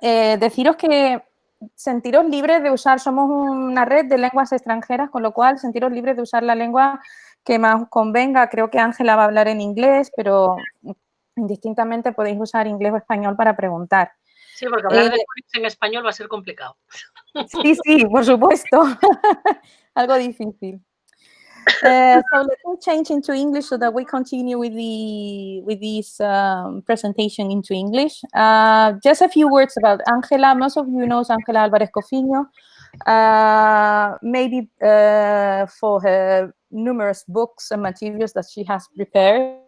deciros que sentiros libres de usar, somos una red de lenguas extranjeras, con lo cual sentiros libres de usar la lengua que más os convenga. Creo que Ángela va a hablar en inglés, pero indistintamente podéis usar inglés o español para preguntar. Sí, porque hablar de phonics en español va a ser complicado. Sí, por supuesto. Algo difícil. So let me change into English so that we continue with this presentation into English. Just a few words about Ángela. Most of you know Ángela Álvarez-Cofiño, maybe for her numerous books and materials that she has prepared.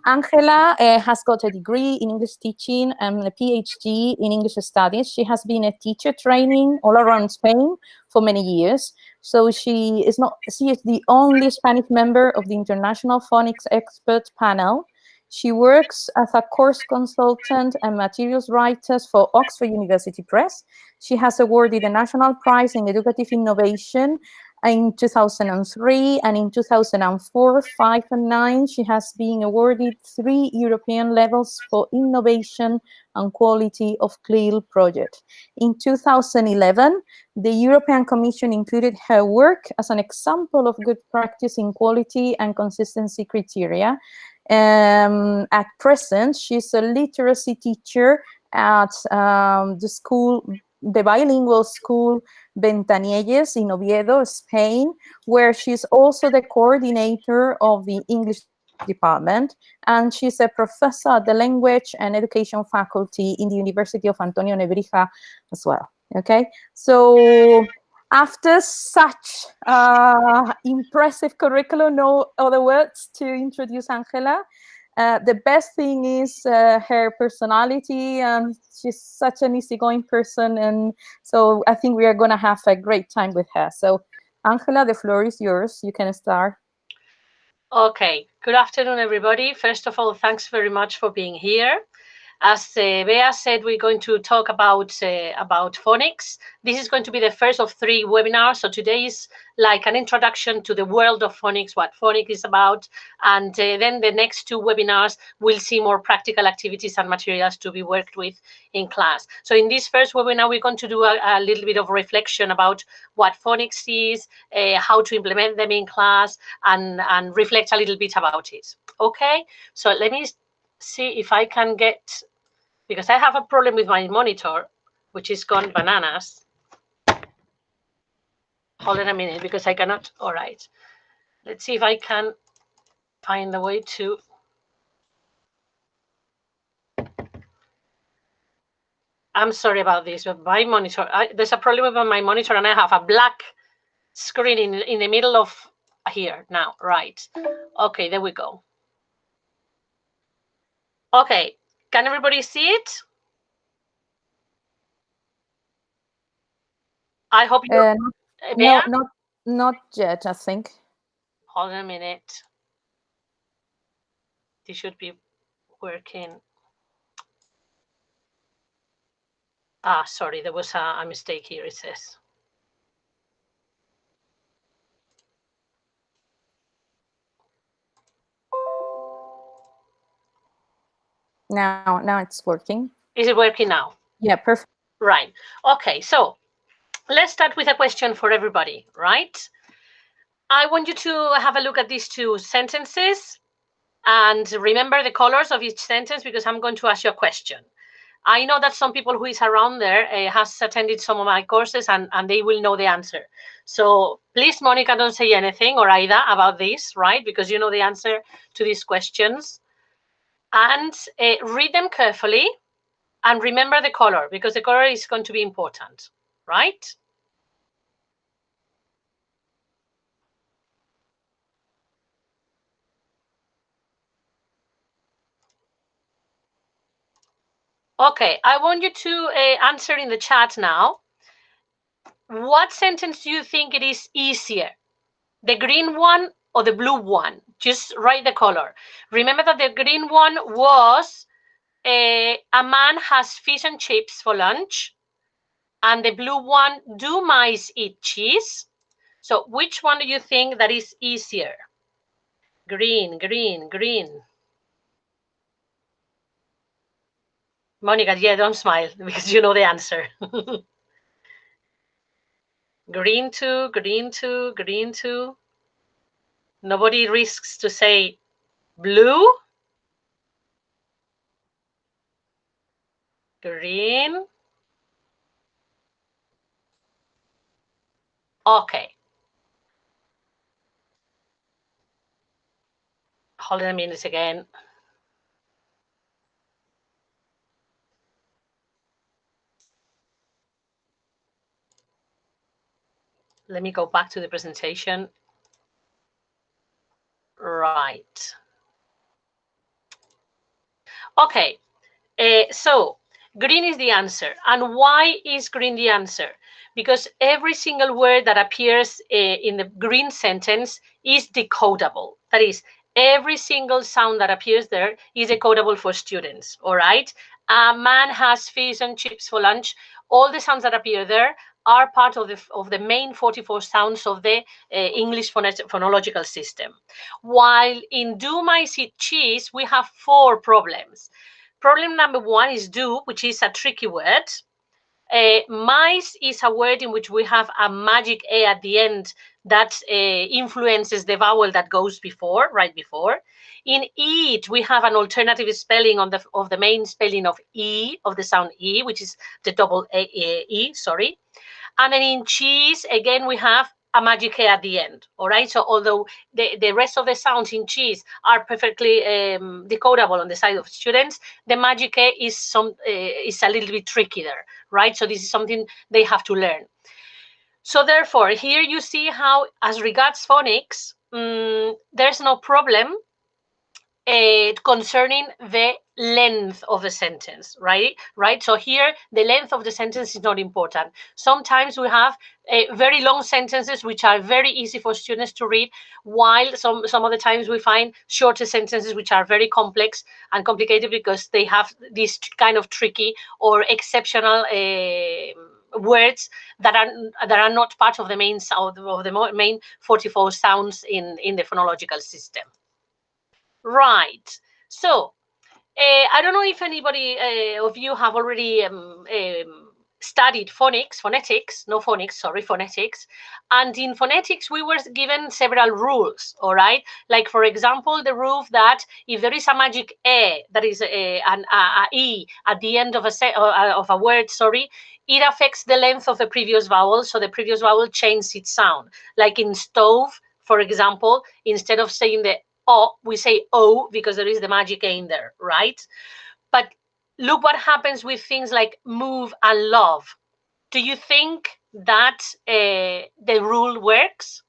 Ángela has got a degree in English teaching and a PhD in English studies. She has been a teacher training all around Spain for many years. So she is the only Spanish member of the International Phonics Expert Panel. She works as a course consultant and materials writer for Oxford University Press. She has awarded the National Prize in Educative Innovation in 2003, and in 2004, 5, and 9, she has been awarded 3 European levels for innovation and quality of CLIL project. In 2011, the European Commission included her work as an example of good practice in quality and consistency criteria. At present, she's a literacy teacher at the bilingual school Ventanielles in Oviedo, Spain, where she's also the coordinator of the English department, and she's a professor at the Language and Education faculty in the University of Antonio Nebrija as well. Okay, so after such impressive curriculum, no other words to introduce Ángela. The best thing is her personality, and she's such an easygoing person, and so I think we are going to have a great time with her. So, Ángela, the floor is yours. You can start. Okay, good afternoon, everybody. First of all, thanks very much for being here. As Bea said, we're going to talk about phonics. This is going to be the first of 3 webinars. So today is like an introduction to the world of phonics, what phonics is about. And then the next 2 webinars, we'll see more practical activities and materials to be worked with in class. So in this first webinar, we're going to do a little bit of reflection about what phonics is, how to implement them in class, and reflect a little bit about it. Okay, so let me see if I can get, because I have a problem with my monitor, which is gone bananas. Hold on a minute, because I cannot. All right. Let's see if I can find a way to. I'm sorry about this, but my monitor, there's a problem with my monitor, and I have a black screen in the middle of here now. Right. Okay, there we go. Okay, can everybody see it? I hope you. No, not yet, I think. Hold on a minute. This should be working. Ah, sorry, there was a mistake here, it says. Now it's working. Is it working now? Yeah, perfect. Right. Okay, so let's start with a question for everybody, right? I want you to have a look at these 2 sentences and remember the colors of each sentence, because I'm going to ask you a question. I know that some people who is around there has attended some of my courses, and they will know the answer. So please, Monica, don't say anything, or Aida, about this, right? Because you know the answer to these questions. And read them carefully and remember the color, because the color is going to be important, right? Okay, I want you to answer in the chat now. What sentence do you think it is easier? The green one or the blue one? Just write the color. Remember that the green one was a man has fish and chips for lunch. And the blue one, do mice eat cheese? So which one do you think that is easier? Green, green, green. Monica, yeah, don't smile because you know the answer. Green 2, green 2, green 2. Nobody risks to say blue. Green. Okay. Hold on a minute again. Let me go back to the presentation. Right. Okay. So green is the answer. And why is green the answer? Because every single word that appears in the green sentence is decodable. That is, every single sound that appears there is decodable for students, all right? A man has fish and chips for lunch. All the sounds that appear there are part of the main 44 sounds of the English phonological system. While in do, mice, eat, cheese, we have 4 problems. Problem number 1 is do, which is a tricky word. Mice is a word in which we have a magic A at the end that influences the vowel that goes before, right before. In eat, we have an alternative spelling of the main spelling of E, of the sound E, which is the double E, sorry. And then in cheese, again, we have a magic A at the end, all right? So although the rest of the sounds in cheese are perfectly decodable on the side of students, the magic A is a little bit tricky there, right? So this is something they have to learn. So therefore, here you see how, as regards phonics, there's no problem concerning the length of the sentence, right? So here, the length of the sentence is not important. Sometimes we have very long sentences which are very easy for students to read, while some other times we find shorter sentences which are very complex and complicated because they have this kind of tricky or exceptional words that are not part of the main sound of the main 44 sounds in the phonological system. Right. So I don't know if anybody of you have already studied phonetics, and in phonetics we were given several rules, all right? Like, for example, the rule that if there is a magic E, that is an E at the end of a word, sorry, it affects the length of the previous vowel, so the previous vowel changes its sound. Like in stove, for example, instead of saying the O, we say O because there is the magic A in there, right? But look what happens with things like move and love. Do you think that the rule works?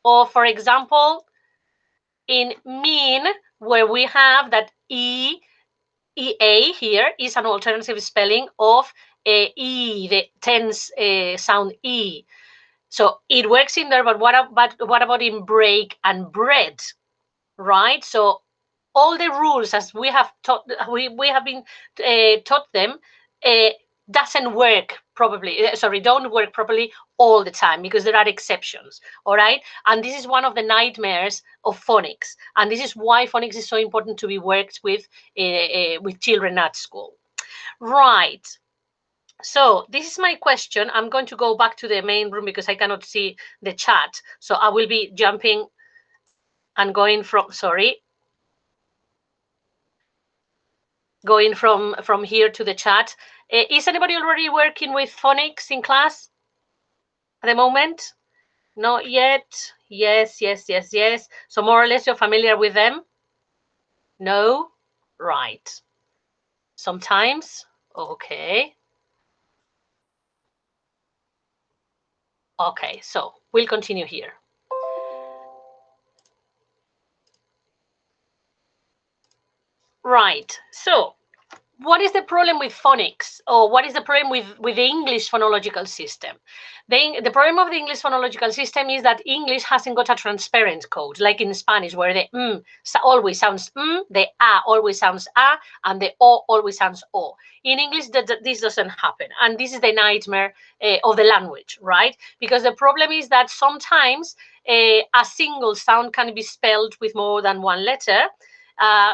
Or, for example, in mean, where we have that EA here is an alternative spelling of E, the tense sound E. So it works in there, but what about in break and bread? Right? So all the rules as we have taught, we have been taught them, doesn't work probably. Don't work properly all the time because there are exceptions. All right, and this is one of the nightmares of phonics, and this is why phonics is so important to be worked with children at school. Right. So this is my question. I'm going to go back to the main room because I cannot see the chat. So I will be jumping and going from, going from here to the chat. Is anybody already working with phonics in class at the moment? Not yet. Yes. So more or less you're familiar with them? No? Right. Sometimes? Okay. Okay, so we'll continue here. Right, so what is the problem with phonics, or what is the problem with the English phonological system? The problem of the English phonological system is that English hasn't got a transparent code, like in Spanish, where the always sounds the a always sounds a, and the o always sounds o. In English, this doesn't happen, and this is the nightmare of the language, right? Because the problem is that sometimes a single sound can be spelled with more than one letter,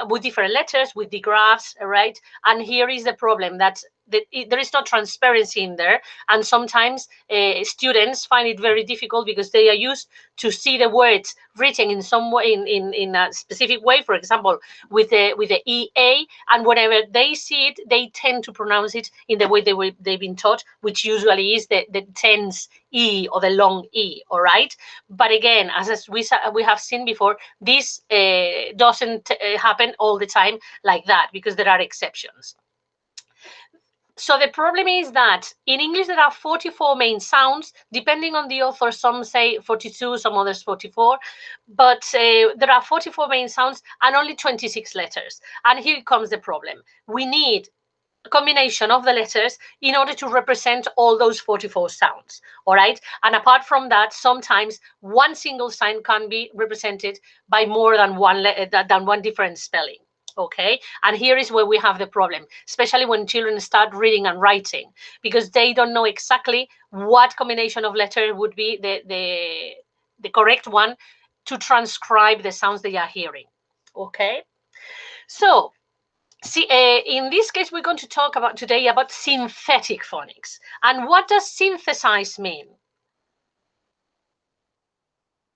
with different letters, with digraphs, right? And here is the problem, that there is no transparency in there, and sometimes students find it very difficult because they are used to see the words written in some way, in a specific way, for example, with the EA, and whenever they see it, they tend to pronounce it in the way they've been taught, which usually is the tense E or the long E, all right? But again, as we have seen before, this doesn't happen all the time like that, because there are exceptions. So the problem is that in English there are 44 main sounds, depending on the author. Some say 42, some others 44, but there are 44 main sounds and only 26 letters. And here comes the problem. We need a combination of the letters in order to represent all those 44 sounds, all right? And apart from that, sometimes one single sign can be represented by more than one different spelling. Okay, and here is where we have the problem, especially when children start reading and writing, because they don't know exactly what combination of letters would be the correct one to transcribe the sounds they are hearing. Okay, so see, in this case, we're going to talk about today about synthetic phonics. And what does synthesize mean?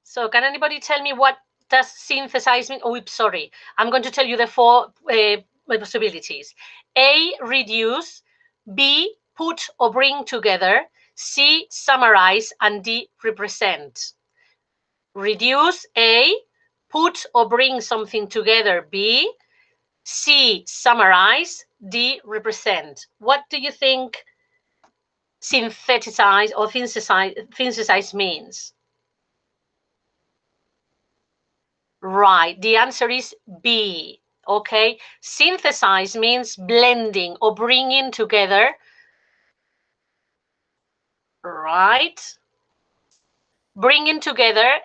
So can anybody tell me what does synthesize mean? Oh, sorry. I'm going to tell you the four possibilities. A, reduce. B, put or bring together. C, summarize. And D, represent. Reduce, A. Put or bring something together, B. C, summarize. D, represent. What do you think synthesize or synthesize means? Right, the answer is B. Okay, synthesize means blending or bringing together, right? Bringing together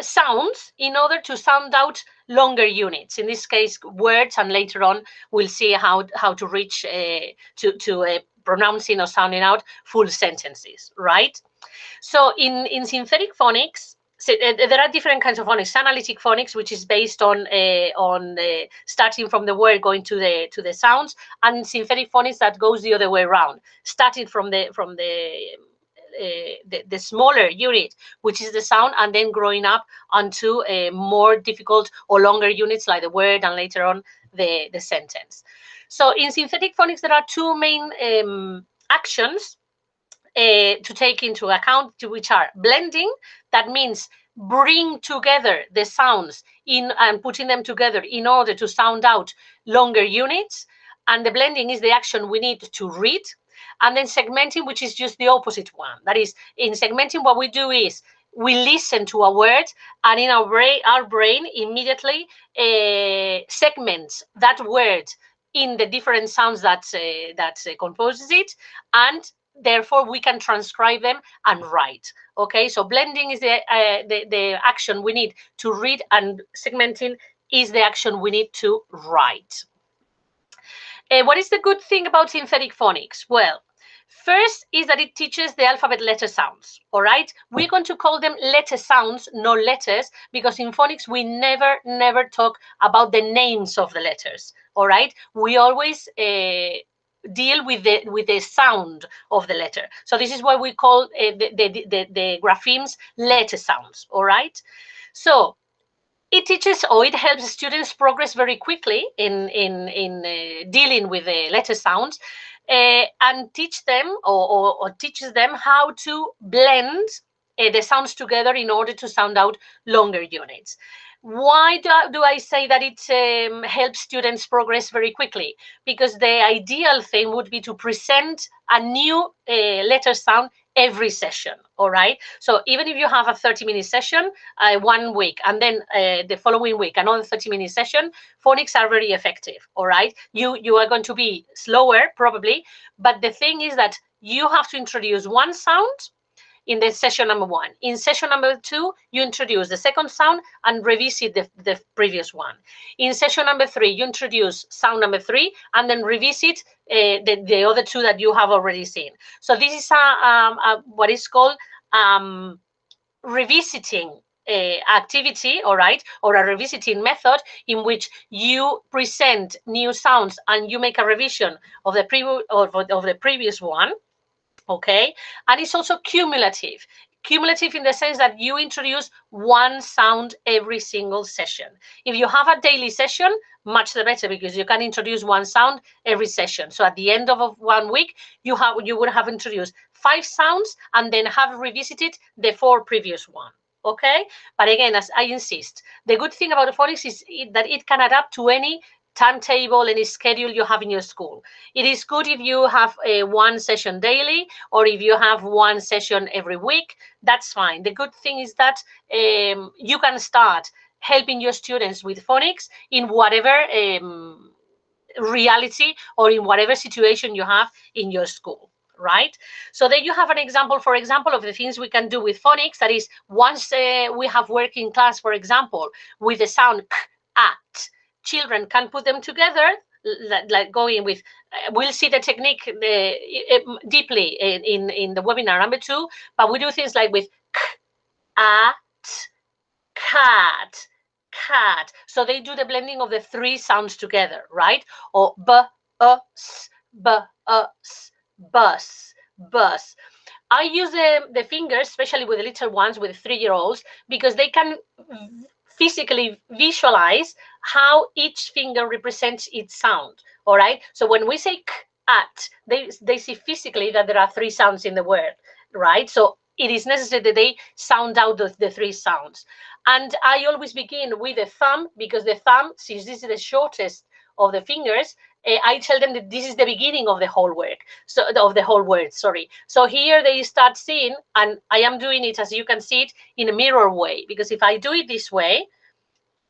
sounds in order to sound out longer units. In this case, words, and later on we'll see how to reach to pronouncing or sounding out full sentences, right? So in synthetic phonics, so, there are different kinds of phonics. Analytic phonics, which is based on starting from the word going to the sounds, and synthetic phonics that goes the other way around, starting from the smaller unit, which is the sound, and then growing up onto more difficult or longer units like the word and later on the sentence. So in synthetic phonics, there are two main actions to take into account, which are blending. That means bring together the sounds and putting them together in order to sound out longer units. And the blending is the action we need to read. And then segmenting, which is just the opposite one. That is, in segmenting, what we do is we listen to a word, and in our brain immediately segments that word in the different sounds that composes it, and therefore we can transcribe them and write. Okay, so blending is the action we need to read, and segmenting is the action we need to write. What is the good thing about synthetic phonics? Well, first is that it teaches the alphabet letter sounds, all right? We're going to call them letter sounds, not letters, because in phonics we never talk about the names of the letters, all right? We always deal with the sound of the letter. So this is why we call the graphemes letter sounds, all right? So it teaches, or it helps students progress very quickly in dealing with the letter sounds, and teach them or teaches them how to blend the sounds together in order to sound out longer units. Why do I say that it helps students progress very quickly? Because the ideal thing would be to present a new letter sound every session, all right? So even if you have a 30-minute session 1 week, and then the following week another 30-minute session, phonics are very effective, all right? You are going to be slower probably, but the thing is that you have to introduce one sound in the session number 1. In session number 2, you introduce the second sound and revisit the previous one. In session number 3, you introduce sound number 3 and then revisit the other 2 that you have already seen. So this is what is called revisiting activity, all right, or a revisiting method in which you present new sounds and you make a revision of the previous one. Okay, and it's also cumulative. Cumulative in the sense that you introduce one sound every single session. If you have a daily session, much the better, because you can introduce one sound every session. So at the end of 1 week, you would have introduced 5 sounds and then have revisited the 4 previous one. Okay, but again, as I insist, the good thing about the phonics is that it can adapt to any timetable, any schedule you have in your school. It is good if you have one session daily, or if you have one session every week, that's fine. The good thing is that you can start helping your students with phonics in whatever reality or in whatever situation you have in your school, right? So then you have an example, for example, of the things we can do with phonics. That is, once we have working class, for example, with the sound k, at, children can put them together, like going with, we'll see the technique deeply in the webinar number 2, but we do things like with k, at, cat, cat. So they do the blending of the 3 sounds together, right? Or b, s, b, s, bus, bus. I use the fingers, especially with the little ones, with the 3-year-olds, because they can physically visualize how each finger represents its sound. All right. So when we say k, at, they see physically that there are 3 sounds in the word, right? So it is necessary that they sound out the 3 sounds. And I always begin with the thumb, because the thumb, since this is the shortest of the fingers, I tell them that this is the beginning of the whole work, so of the whole word, sorry. So here they start seeing, and I am doing it, as you can see it, in a mirror way, because if I do it this way,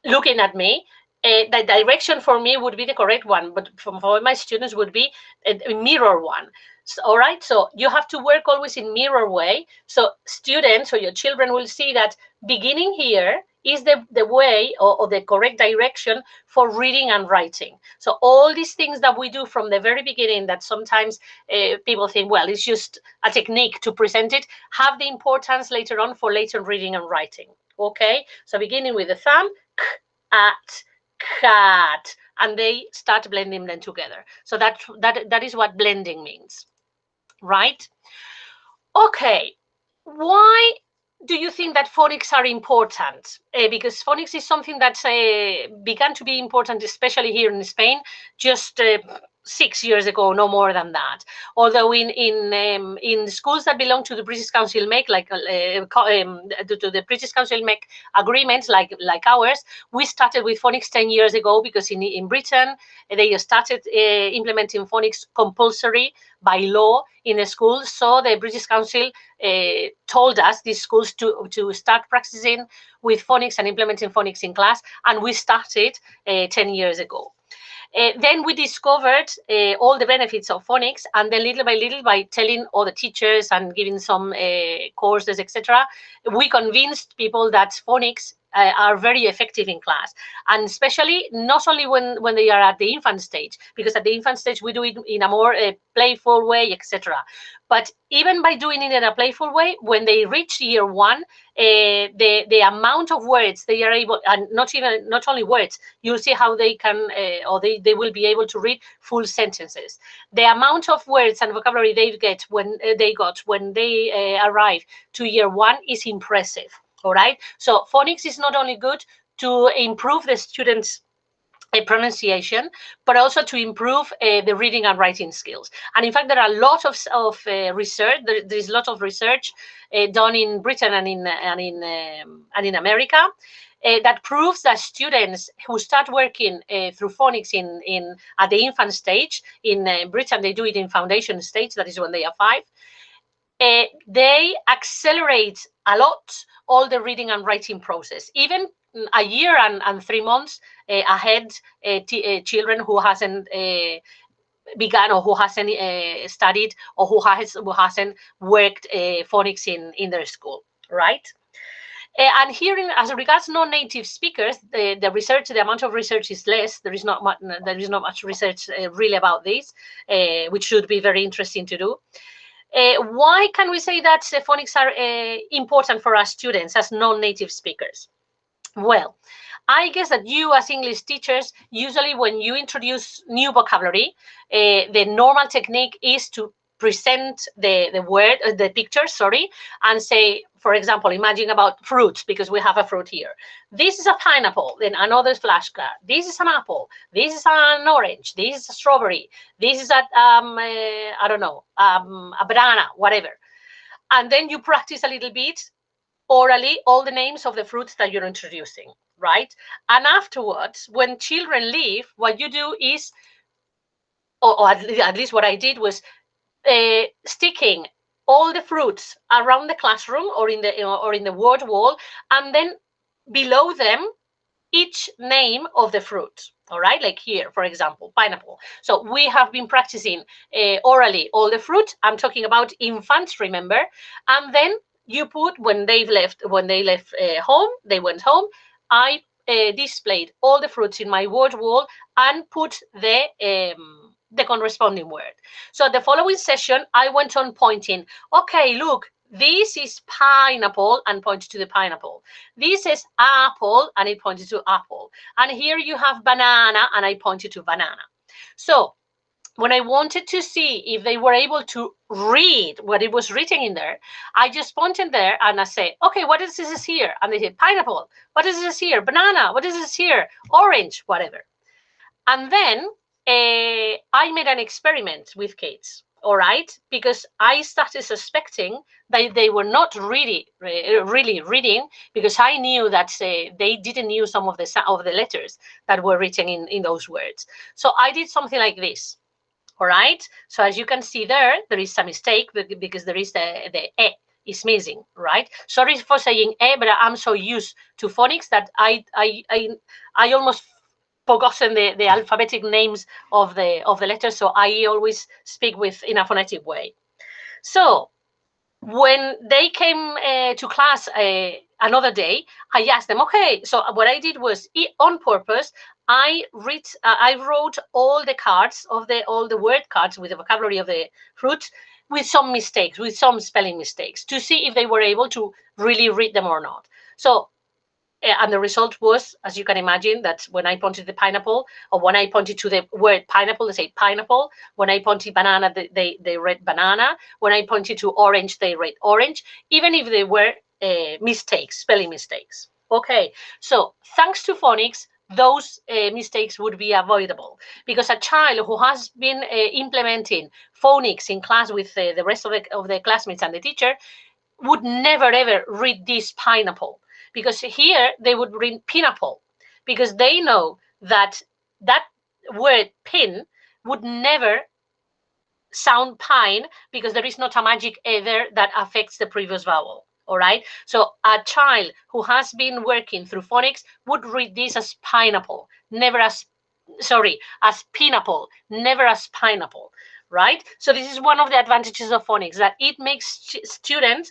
looking at me, the direction for me would be the correct one, but for my students would be a mirror one. So, all right, so you have to work always in mirror way. So students or your children will see that beginning here is the way or the correct direction for reading and writing. So all these things that we do from the very beginning, that sometimes people think, well, it's just a technique to present it, have the importance later on for later reading and writing. Okay, so beginning with the thumb, k, at, cat, and they start blending them together. So that is what blending means, right? Okay, why do you think that phonics are important? Because phonics is something that began to be important, especially here in Spain, just 6 years ago, no more than that. Although in schools that belong to the British Council make, like to the British Council make agreements like ours, we started with phonics 10 years ago, because in Britain they started implementing phonics compulsory by law in the schools. So the British Council told us, these schools, to start practicing with phonics and implementing phonics in class, and we started 10 years ago. Then we discovered all the benefits of phonics, and then little by little, by telling all the teachers and giving some courses, etc., we convinced people that phonics are very effective in class, and especially not only when they are at the infant stage, because at the infant stage we do it in a more playful way, etc. But even by doing it in a playful way, when they reach year 1, the amount of words they are able, and not only words, you'll see how they can or they will be able to read full sentences. The amount of words and vocabulary they get when they arrive to year 1 is impressive. All right. So phonics is not only good to improve the students' pronunciation, but also to improve the reading and writing skills. And in fact, there are a lot of research. There is a lot of research done in Britain and in America that proves that students who start working through phonics at the infant stage, in Britain they do it in foundation stage, that is when they are 5. They accelerate a lot all the reading and writing process, even a year and 3 months ahead children who hasn't begun, or who hasn't studied, or who hasn't worked phonics in their school, right? And here, as regards non-native speakers, the amount of research is less. There is not much research really about this, which should be very interesting to do. Why can we say that phonics are important for us students as non-native speakers? Well, I guess that you as English teachers, usually when you introduce new vocabulary, the normal technique is to present the picture, sorry, and say, for example, imagine about fruits, because we have a fruit here. This is a pineapple, then another flashcard. This is an apple. This is an orange. This is a strawberry. This is a, I don't know, a banana, whatever. And then you practice a little bit orally all the names of the fruits that you're introducing, right? And afterwards, when children leave, what you do is, or at least what I did was sticking all the fruits around the classroom or in the word wall, and then below them each name of the fruit. All right, like here, for example, pineapple. So we have been practicing orally all the fruit. I'm talking about infants, remember, and then you put when they left home, they went home. I displayed all the fruits in my word wall and put the corresponding word. So the following session, I went on pointing. Okay, look, this is pineapple, and pointed to the pineapple. This is apple, and it pointed to apple. And here you have banana, and I pointed to banana. So when I wanted to see if they were able to read what it was written in there, I just pointed there and I say, okay, what is this here? And they said, pineapple. What is this here? Banana. What is this here? Orange, whatever. And then I made an experiment with kids, all right? Because I started suspecting that they were not really reading, because I knew that they didn't use some of the letters that were written in those words. So I did something like this. All right, so as you can see there is a mistake because there is the E is missing, right? Sorry for saying E, but I'm so used to phonics that I almost forgotten the alphabetic names of the letters, so I always speak in a phonetic way. So when they came to class another day, I asked them, okay, so what I did was, on purpose, I wrote all the cards of all the word cards with the vocabulary of the fruits with some mistakes, with some spelling mistakes, to see if they were able to really read them or not. So, and the result was, as you can imagine, that when I pointed to the pineapple, or when I pointed to the word pineapple, they say pineapple. When I pointed banana, they read banana. When I pointed to orange, they read orange, even if they were mistakes, spelling mistakes. Okay, so thanks to phonics, those mistakes would be avoidable, because a child who has been implementing phonics in class with the rest of the classmates and the teacher would never ever read this pineapple, because here they would read pineapple, because they know that that word pin would never sound pine, because there is not a magic either that affects the previous vowel. All right, so a child who has been working through phonics would read this as pineapple, never as, sorry, as pineapple, never as pineapple, right? So this is one of the advantages of phonics, that it makes students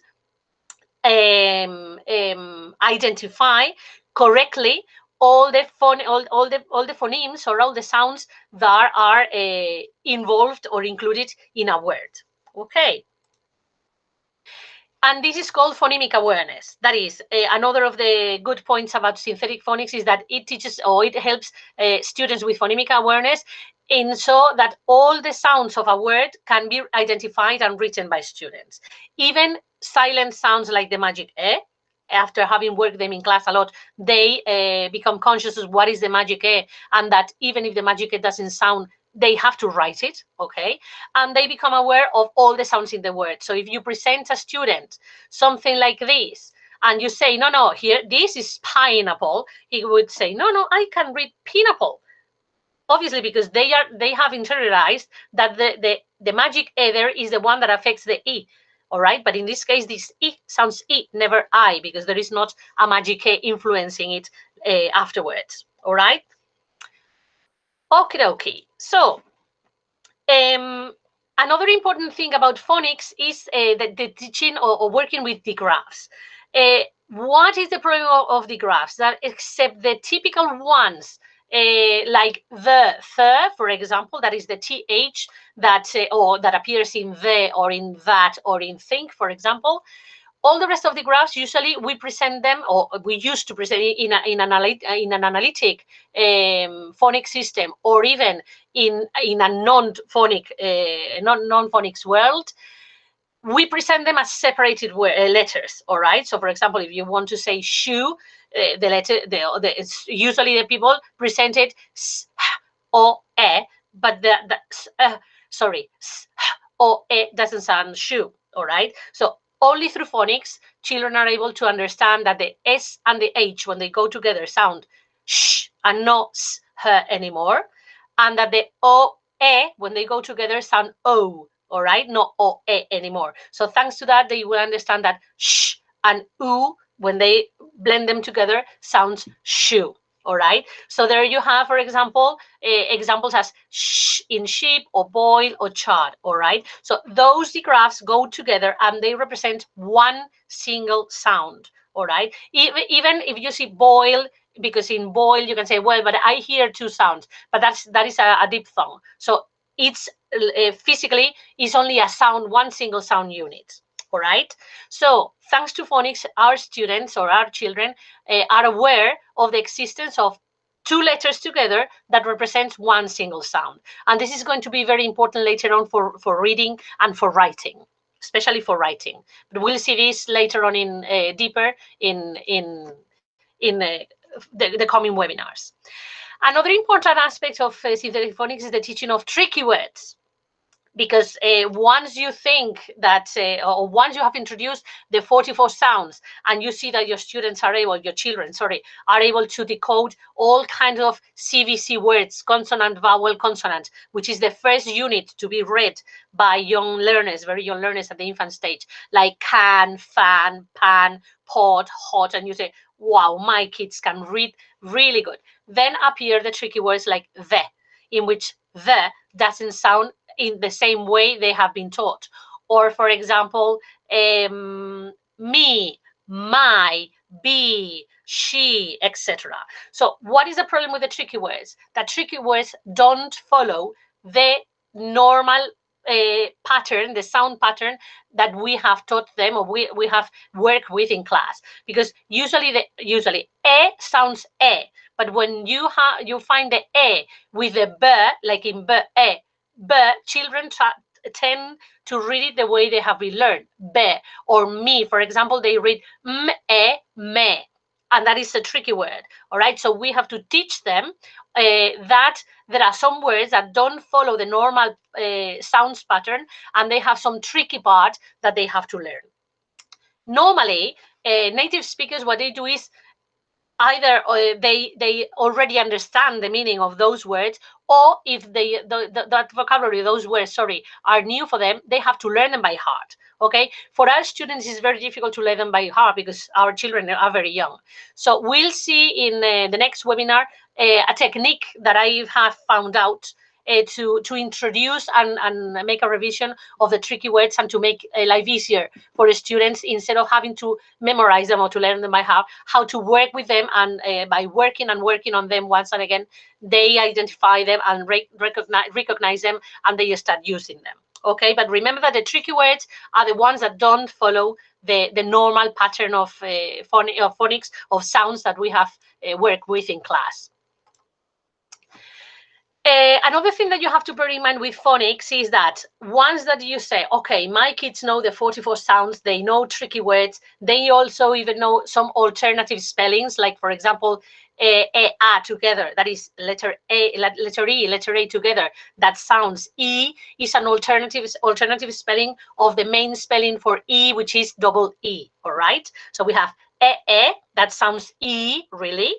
identify correctly all the phonemes, or all the sounds that are involved or included in a word. Okay. And this is called phonemic awareness. That is another of the good points about synthetic phonics, is that it teaches, or it helps students with phonemic awareness, in so that all the sounds of a word can be identified and written by students. Even silent sounds like the magic E, after having worked them in class a lot, they become conscious of what is the magic E, and that even if the magic E doesn't sound, they have to write it, okay? And they become aware of all the sounds in the word. So if you present a student something like this, and you say, no, here, this is pineapple, he would say, no, I can read pineapple. Obviously, because they have internalized that the magic either is the one that affects the E, all right? But in this case, this E sounds E, never I, because there is not a magic E influencing it afterwards, all right? Okie dokie. So, another important thing about phonics is the teaching or working with the graphs. What is the problem of the graphs? That except the typical ones like the, for example, that is the th that or that appears in the or in that or in think, for example. All the rest of the graphs, usually we present them, or we used to present it in an analytic phonics system, or even in a non-phonic non-phonics world. We present them as separated letters, all right? So, for example, if you want to say shoe, the letter, it's usually the people present it s, o, e, but sorry, s, o, e doesn't sound shoe, all right? So only through phonics, children are able to understand that the S and the H, when they go together, sound sh and not s, her anymore, and that the O, E, when they go together, sound O, all right, not o, e anymore. So thanks to that, they will understand that sh and u, when they blend them together, sounds shoe. All right. So there you have, for example, examples as sh in sheep, or boil, or chard. All right. So those digraphs go together and they represent one single sound. All right. Even if you see boil, because in boil you can say, well, but I hear two sounds, but that is a diphthong. So it's physically is only a sound, one single sound unit. All right. So thanks to phonics, our students or our children are aware of the existence of two letters together that represents one single sound. And this is going to be very important later on for reading and for writing, especially for writing. But we'll see this later on in deeper in the coming webinars. Another important aspect of synthetic phonics is the teaching of tricky words. Because once you think that, or once you have introduced the 44 sounds, and you see that your students are able, your children, sorry, are able to decode all kinds of CVC words, consonant, vowel, consonant, which is the first unit to be read by young learners, very young learners at the infant stage, like can, fan, pan, pot, hot, and you say, wow, my kids can read really good. Then appear the tricky words like the, in which the doesn't sound in the same way they have been taught. Or, for example, me, my, be, she, etc. So what is the problem with the tricky words? That tricky words don't follow the normal pattern, the sound pattern that we have taught them, or we have worked with in class. Because usually e sounds e, but when you find the e with the b, like in b, e, but children tend to read it the way they have been learned. Be or me, for example, they read me, and that is a tricky word. All right, so we have to teach them that there are some words that don't follow the normal sounds pattern, and they have some tricky part that they have to learn. Normally, native speakers, what they do is either they already understand the meaning of those words, or if that vocabulary, those words, sorry, are new for them, they have to learn them by heart. Okay, for our students, it's very difficult to learn them by heart because our children are very young. So we'll see in the next webinar a technique that I have found out to introduce and make a revision of the tricky words, and to make life easier for the students, instead of having to memorize them or to learn them by heart, how to work with them, and by working on them once and again, they identify them and recognize them, and they start using them. Okay, but remember that the tricky words are the ones that don't follow the normal pattern of phonics, of sounds that we have worked with in class. Another thing that you have to bear in mind with phonics is that once that you say, okay, my kids know the 44 sounds, they know tricky words, they also even know some alternative spellings, like, for example, a together, that is letter A, letter E, letter A together, that sounds E, is an alternative spelling of the main spelling for E, which is double E, all right? So we have e, that sounds E, really,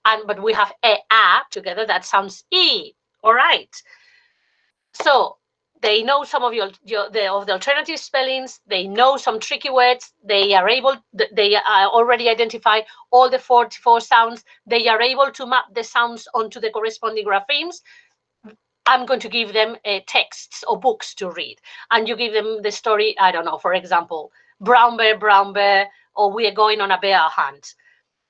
but we have a together, that sounds E. All right, so they know some of the alternative spellings, they know some tricky words, they already identify all the 44 sounds, they are able to map the sounds onto the corresponding graphemes. I'm going to give them texts or books to read, and you give them the story, I don't know, for example, brown bear, or we are going on a bear hunt.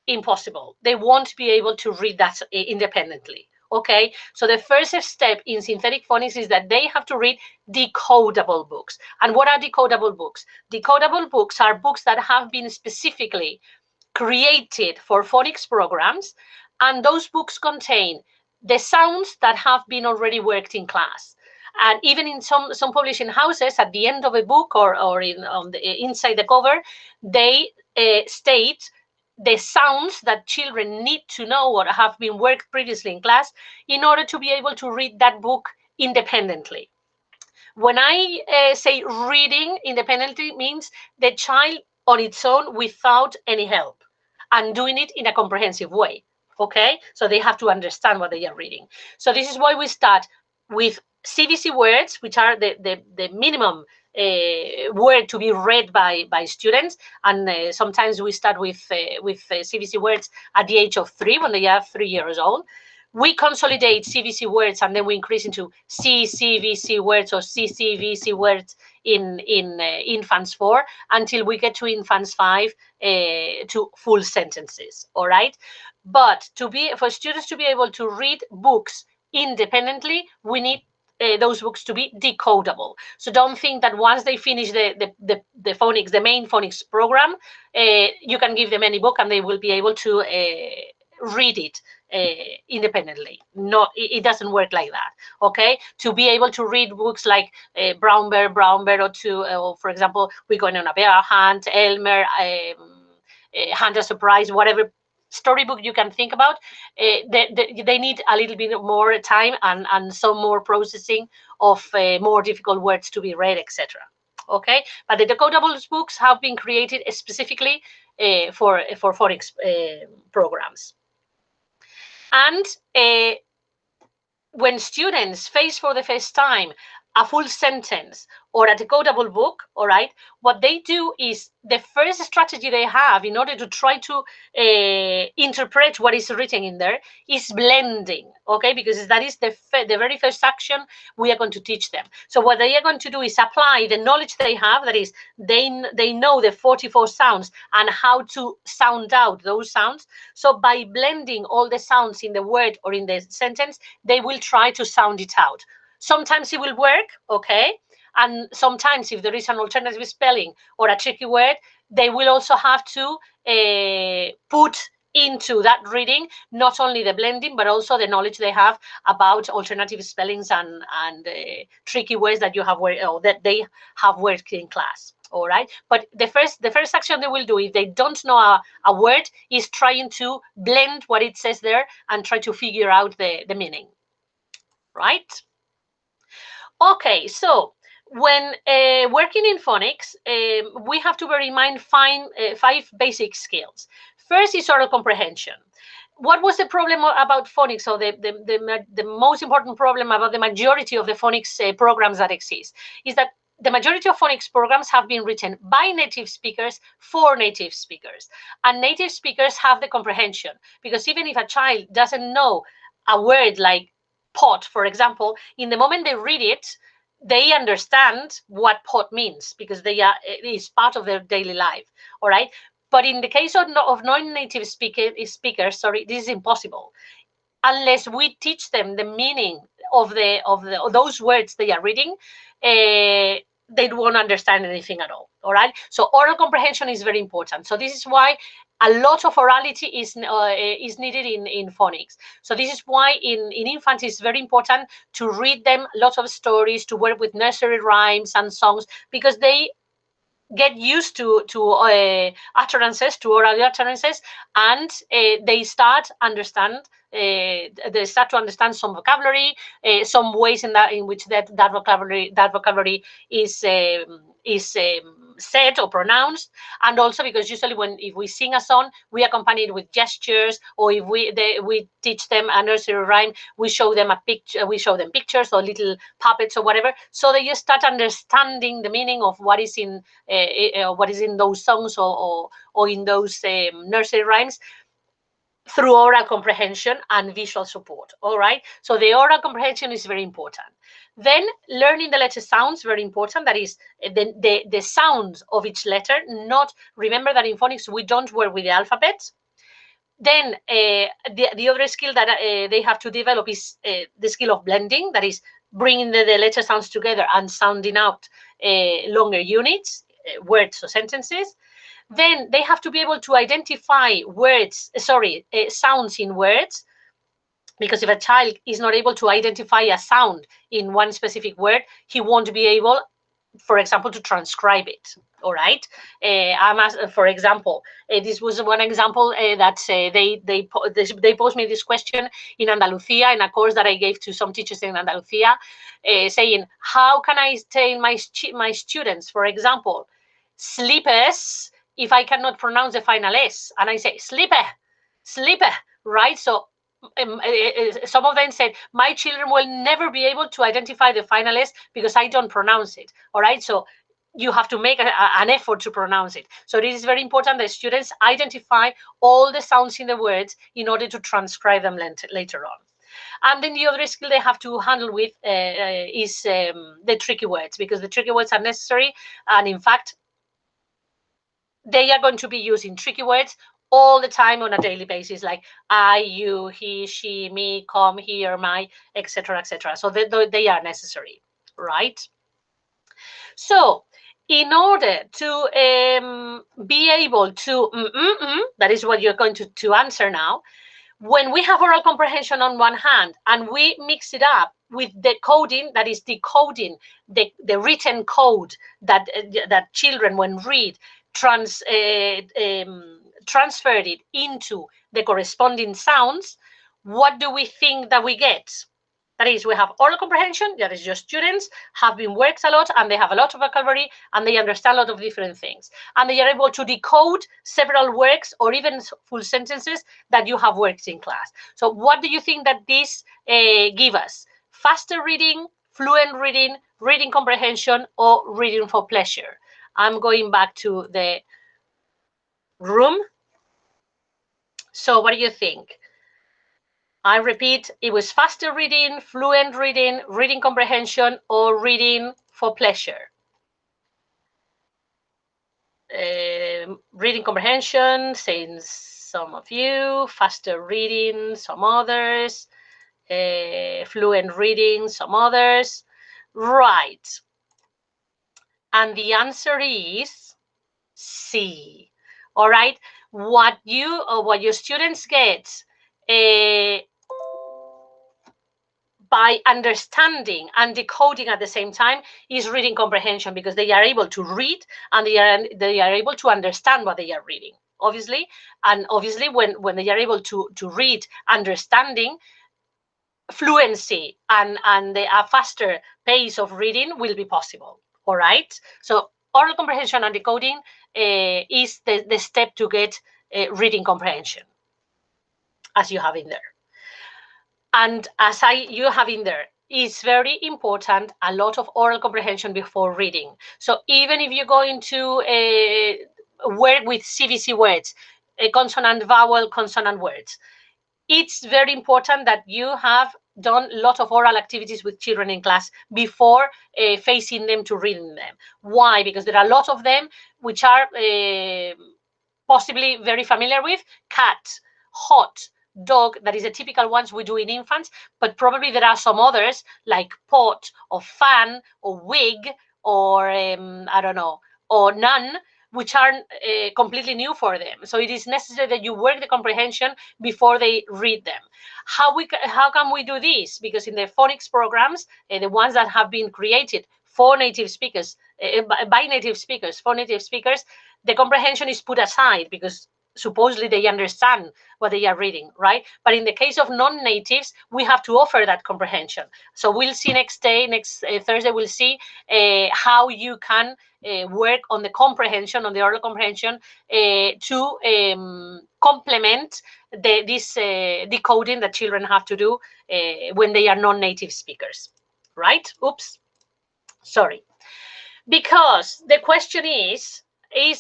Impossible. They won't be able to read that independently. Okay, so the first step in synthetic phonics is that they have to read decodable books. And what are decodable books? Decodable books are books that have been specifically created for phonics programs, and those books contain the sounds that have been already worked in class. And even in some publishing houses, at the end of a book or inside the cover, they state the sounds that children need to know or have been worked previously in class in order to be able to read that book independently. When I say reading independently, means the child on its own without any help and doing it in a comprehensive way. Okay, so they have to understand what they are reading. So this is why we start with CVC words, which are the minimum word to be read by students, and sometimes we start with CVC words at the age of 3, when they are 3 years old. We consolidate CVC words and then we increase into CCVC words or CCVC words in infants 4 until we get to infants 5 to full sentences. All right, but for students to be able to read books independently, we need those books to be decodable. So don't think that once they finish the phonics, the main phonics program, you can give them any book and they will be able to read it independently. No, it doesn't work like that. Okay, to be able to read books like Brown Bear, or for example, We're Going on a Bear Hunt, Elmer, Hunt a Surprise, whatever storybook you can think about, they need a little bit more time and some more processing of more difficult words to be read, etc. Okay, but the decodable books have been created specifically for phonics programs. And when students face for the first time a full sentence or a decodable book, all right, what they do is the first strategy they have in order to try to interpret what is written in there is blending, okay, because that is the very first action we are going to teach them. So what they are going to do is apply the knowledge they have, that is, they know the 44 sounds and how to sound out those sounds. So by blending all the sounds in the word or in the sentence, they will try to sound it out. Sometimes it will work, okay, and sometimes if there is an alternative spelling or a tricky word, they will also have to put into that reading not only the blending but also the knowledge they have about alternative spellings and tricky words that you have or that they have worked in class. All right, but the first action they will do if they don't know a word is trying to blend what it says there and try to figure out the meaning. Right? Okay, so when working in phonics, we have to bear in mind 5 basic skills. First is oral comprehension. What was the problem about phonics, or the most important problem about the majority of the phonics programs that exist, is that the majority of phonics programs have been written by native speakers for native speakers. And native speakers have the comprehension, because even if a child doesn't know a word like pot, for example, in the moment they read it, they understand what pot means because it is part of their daily life. All right. But in the case of non-native speakers, sorry, this is impossible unless we teach them the meaning of those words they are reading. They won't understand anything at all. All right. So oral comprehension is very important. So this is why a lot of orality is needed in phonics. So this is why in infants it's very important to read them lots of stories, to work with nursery rhymes and songs, because they get used to utterances, to oral utterances, and they start to understand some vocabulary, some ways in which that vocabulary is said or pronounced, and also because usually if we sing a song, we accompany it with gestures, or if we teach them a nursery rhyme, we show them pictures or little puppets or whatever, so they just start understanding the meaning of what is in those songs or in those nursery rhymes through oral comprehension and visual support. All right, so the oral comprehension is very important. Then learning the letter sounds, very important. That is the sounds of each letter. Remember that in phonics we don't work with the alphabet. Then the other skill that they have to develop is the skill of blending, that is bringing the letter sounds together and sounding out longer units, words or sentences. Then they have to be able to identify sounds in words, because if a child is not able to identify a sound in one specific word, he won't be able, for example, to transcribe it. All right. For example, this was one example that they posed me this question in Andalusia, in a course that I gave to some teachers in Andalusia, saying, how can I tell my students, for example, sleepers, if I cannot pronounce the final S, and I say sleeper, right? So some of them said, my children will never be able to identify the final S because I don't pronounce it. All right. So you have to make an effort to pronounce it. So this is very important that students identify all the sounds in the words in order to transcribe them later on. And then the other skill they have to handle with is the tricky words, because the tricky words are necessary. And in fact, they are going to be using tricky words all the time on a daily basis, like I, you, he, she, me, come, here, my, etc., etc. So they are necessary, right? So in order to be able to, that is what you're going to answer now, when we have oral comprehension on one hand and we mix it up with decoding, that is decoding the written code that children, when read, transferred it into the corresponding sounds, what do we think that we get? That is, we have oral comprehension, that is, your students have been worked a lot and they have a lot of vocabulary and they understand a lot of different things. And they are able to decode several works or even full sentences that you have worked in class. So what do you think that this give us? Faster reading, fluent reading, reading comprehension, or reading for pleasure? I'm going back to the room. So what do you think? I repeat, it was faster reading, fluent reading, reading comprehension, or reading for pleasure. Reading comprehension, saying some of you, faster reading, some others, fluent reading, some others. Right. And the answer is C. All right. What your students get by understanding and decoding at the same time is reading comprehension, because they are able to read and they are able to understand what they are reading, obviously. And obviously when they are able to read, understanding, fluency and a faster pace of reading will be possible. All right. So oral comprehension and decoding is the step to get reading comprehension, as you have in there. And as you have in there, it's very important, a lot of oral comprehension before reading. So even if you're going to work with CVC words, consonant, vowel, consonant words, it's very important that you have done a lot of oral activities with children in class before facing them to reading them. Why? Because there are a lot of them which are possibly very familiar with. Cat, hot, dog, that is the typical ones we do in infants, but probably there are some others like pot or fan or wig or I don't know, or none, which are completely new for them. So it is necessary that you work the comprehension before they read them. How can we do this? Because in the phonics programs, the ones that have been created for native speakers, by native speakers, for native speakers, the comprehension is put aside because supposedly they understand what they are reading, right? But in the case of non-natives, we have to offer that comprehension. So we'll see next Thursday, we'll see how you can work on the comprehension, on the oral comprehension, to complement this decoding that children have to do when they are non-native speakers, right? Oops, sorry. Because the question is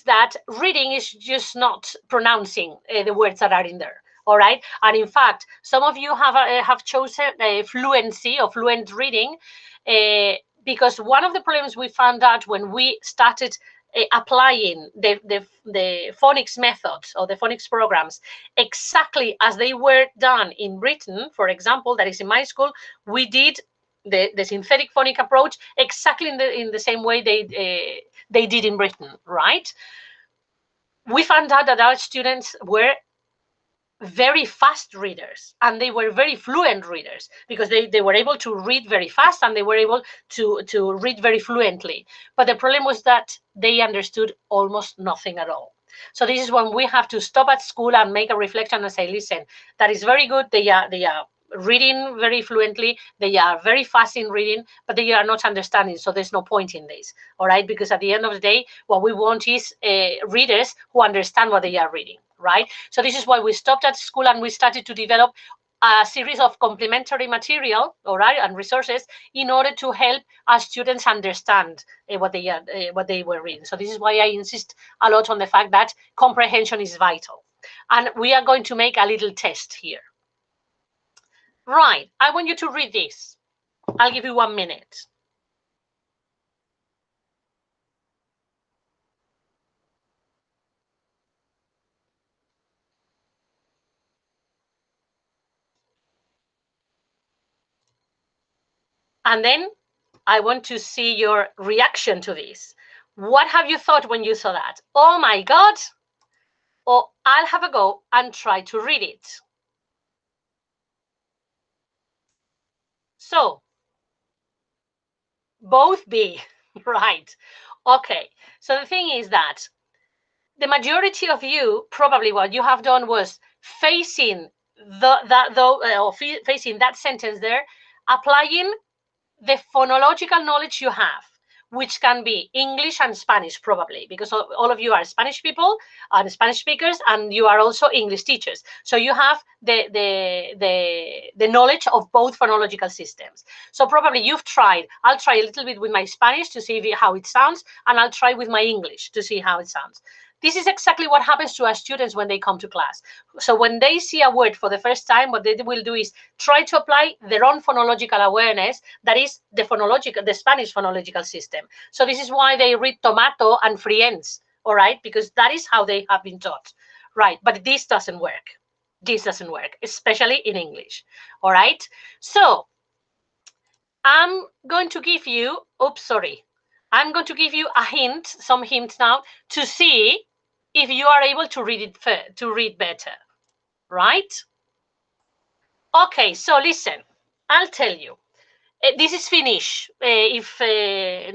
that reading is just not pronouncing the words that are in there. All right. And in fact, some of you have chosen fluency or fluent reading because one of the problems we found out when we started applying the phonics methods or the phonics programs exactly as they were done in Britain, for example, that is in my school, we did the synthetic phonic approach exactly in the same way they did in Britain, right? We found out that our students were very fast readers, and they were very fluent readers because they were able to read very fast, and they were able to read very fluently. But the problem was that they understood almost nothing at all. So this is when we have to stop at school and make a reflection and say, listen, that is very good. They are reading very fluently, they are very fast in reading, but they are not understanding, so there's no point in this, all right? Because at the end of the day, what we want is readers who understand what they are reading, right? So this is why we stopped at school and we started to develop a series of complementary material, all right, and resources in order to help our students understand what they were reading. So this is why I insist a lot on the fact that comprehension is vital. And we are going to make a little test here. Right, I want you to read this. I'll give you 1 minute. And then I want to see your reaction to this. What have you thought when you saw that? Oh my God. Or I'll have a go and try to read it. So, both B, right? Okay, so the thing is that the majority of you, probably what you have done was facing facing that sentence there, applying the phonological knowledge you have, which can be English and Spanish, probably, because all of you are Spanish people and Spanish speakers, and you are also English teachers. So you have the knowledge of both phonological systems. So probably you've tried. I'll try a little bit with my Spanish to see how it sounds, and I'll try with my English to see how it sounds. This is exactly what happens to our students when they come to class. So when they see a word for the first time, what they will do is try to apply their own phonological awareness, that is the Spanish phonological system. So this is why they read tomato and friends, all right? Because that is how they have been taught, right? But this doesn't work. This doesn't work, especially in English, all right? So I'm going to give you, I'm going to give you a hint, some hints now, to see if you are able to read it better, right? Okay, so listen, I'll tell you. This is Finnish. If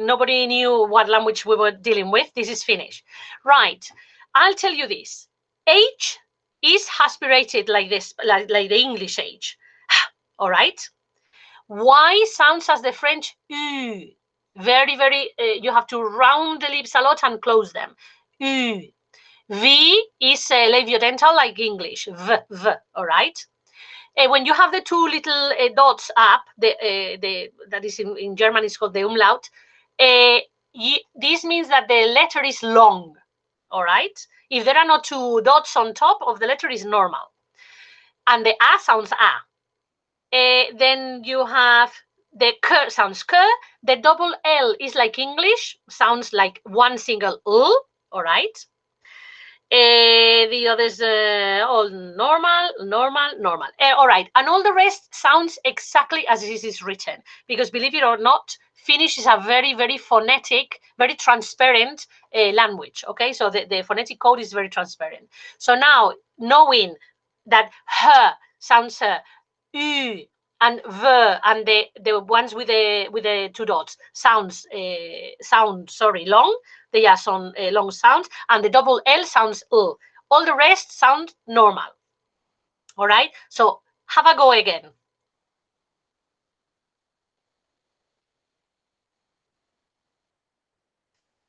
nobody knew what language we were dealing with, this is Finnish. Right, I'll tell you this. H is aspirated like this, like the English H, all right? Y sounds as the French U. Very, very, you have to round the lips a lot and close them. U. V is labiodental like English, V, all right? When you have the two little dots up, that is in German is called the umlaut, this means that the letter is long, all right? If there are not two dots on top of the letter, is normal. And the A sounds A. Then you have the K sounds K. The double L is like English, sounds like one single L, all right? The others all normal. All right, and all the rest sounds exactly as this is written, because believe it or not, Finnish is a very, very phonetic, very transparent language, okay? So the phonetic code is very transparent. So now, knowing that H sounds U, and V, and the ones with the two dots sound long. They are some long sounds, and the double L sounds L. All the rest sound normal. All right, so have a go again.